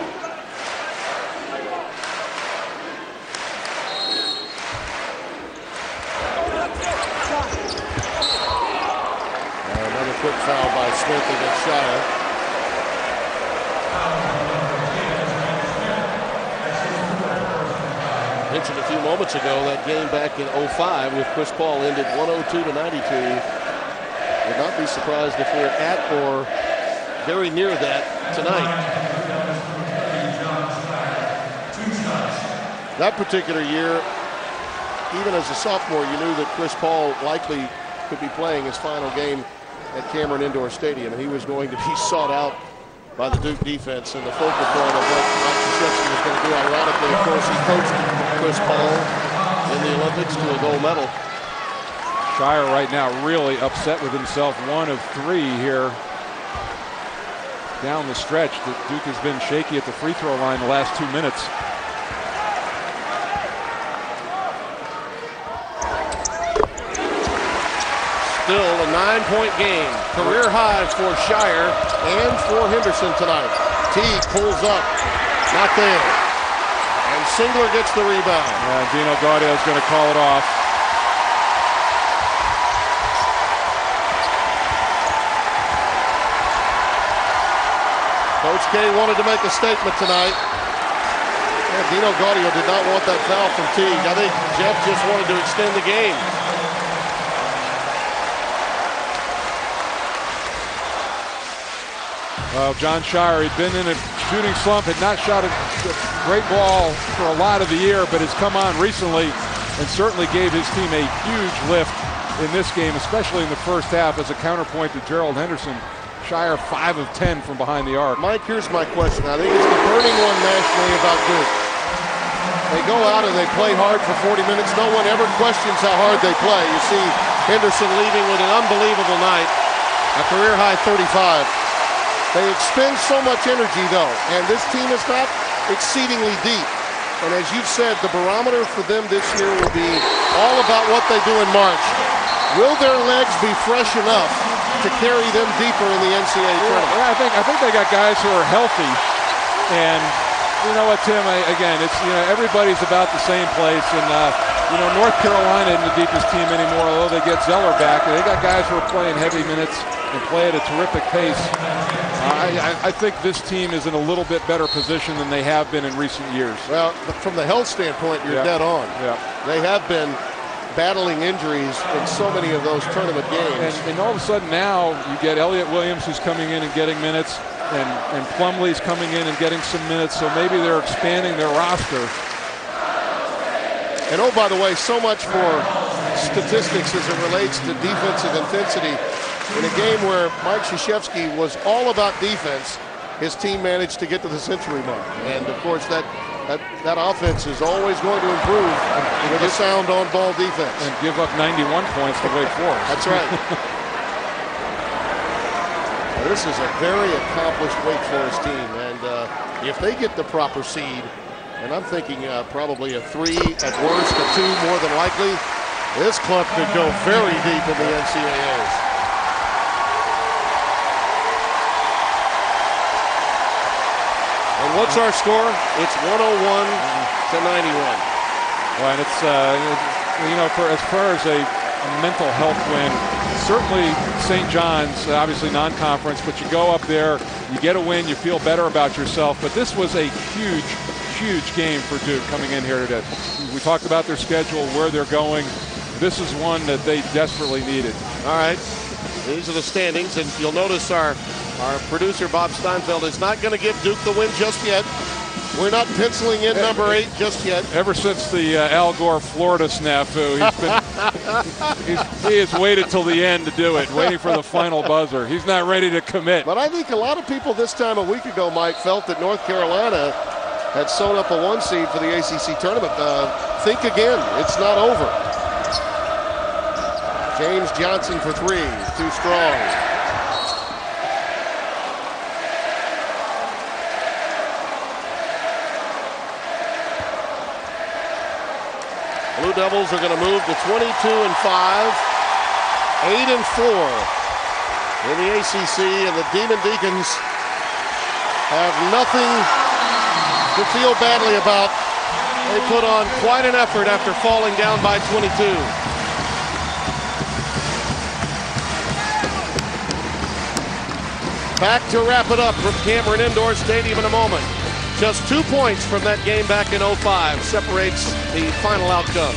Another quick foul by Smith against Shire. Mentioned a few moments ago that game back in 05 with Chris Paul ended 102-92. Would not be surprised if we're at or very near that tonight. That particular year, even as a sophomore, you knew that Chris Paul likely could be playing his final game at Cameron Indoor Stadium, and he was going to be sought out by the Duke defense and the focal point of what Mike Krzyzewski was going to do. Ironically, of course, he coached Chris Paul in the Olympics to a gold medal. Shire right now really upset with himself. 1 of 3 here down the stretch. Duke has been shaky at the free throw line the last 2 minutes. Still a 9-point game. Career high for Shire and for Henderson tonight. Teague pulls up. Not there. And Singler gets the rebound. Yeah, Dino Gaudio is going to call it off. Coach K wanted to make a statement tonight. Yeah, Dino Gaudio did not want that foul from Teague. I think Jeff just wanted to extend the game. Well, John Shire, he'd been in a shooting slump, had not shot a great ball for a lot of the year, but has come on recently and certainly gave his team a huge lift in this game, especially in the first half as a counterpoint to Gerald Henderson. Shire 5 of 10 from behind the arc. Mike, here's my question. I think it's the burning one nationally about Duke. They go out and they play hard for 40 minutes. No one ever questions how hard they play. You see Henderson leaving with an unbelievable night, a career-high 35. They expend so much energy, though, and this team is not exceedingly deep. And as you've said, the barometer for them this year will be all about what they do in March. Will their legs be fresh enough to carry them deeper in the NCAA tournament? Yeah, I think they got guys who are healthy, and you know what, Tim? Again, it's everybody's about the same place, and North Carolina isn't the deepest team anymore, although they get Zeller back. They got guys who are playing heavy minutes and play at a terrific pace. I think this team is in a little bit better position than they have been in recent years. Well, from the health standpoint, you're dead on. Yeah. They have been battling injuries in so many of those tournament games. And all of a sudden now you get Elliott Williams who's coming in and getting minutes, and Plumlee's coming in and getting some minutes, so maybe they're expanding their roster. And oh, by the way, so much for statistics as it relates to defensive intensity. In a game where Mike Krzyzewski was all about defense, his team managed to get to the century mark. And of course, that offense is always going to improve with a sound on-ball defense. And give up 91 points to Wake Forest. That's right. Well, this is a very accomplished Wake Forest team, and if they get the proper seed, and I'm thinking probably a 3 at worst, a 2 more than likely, this club could go very deep in the NCAAs. And what's our score? It's 101 to 91. Well, and it's for as far as a mental health win, certainly St. John's, obviously non-conference, but you go up there, you get a win, you feel better about yourself. But this was a huge game for Duke coming in here today. We talked about their schedule, where they're going. This is one that they desperately needed. All right, these are the standings, and you'll notice our producer Bob Steinfeld is not going to give Duke the win just yet. We're not penciling in number 8 just yet. Ever since the Al Gore Florida snafu, he has waited till the end to do it, waiting for the final buzzer. He's not ready to commit. But I think a lot of people this time a week ago, Mike, felt that North Carolina had sewn up a 1 seed for the ACC tournament. Think again. It's not over. James Johnson for 3. Too strong. Blue Devils are going to move to 22-5, 8-4 in the ACC, and the Demon Deacons have nothing to feel badly about. They put on quite an effort after falling down by 22. Back to wrap it up from Cameron Indoor Stadium in a moment. Just 2 points from that game back in '05 separates the final outcome.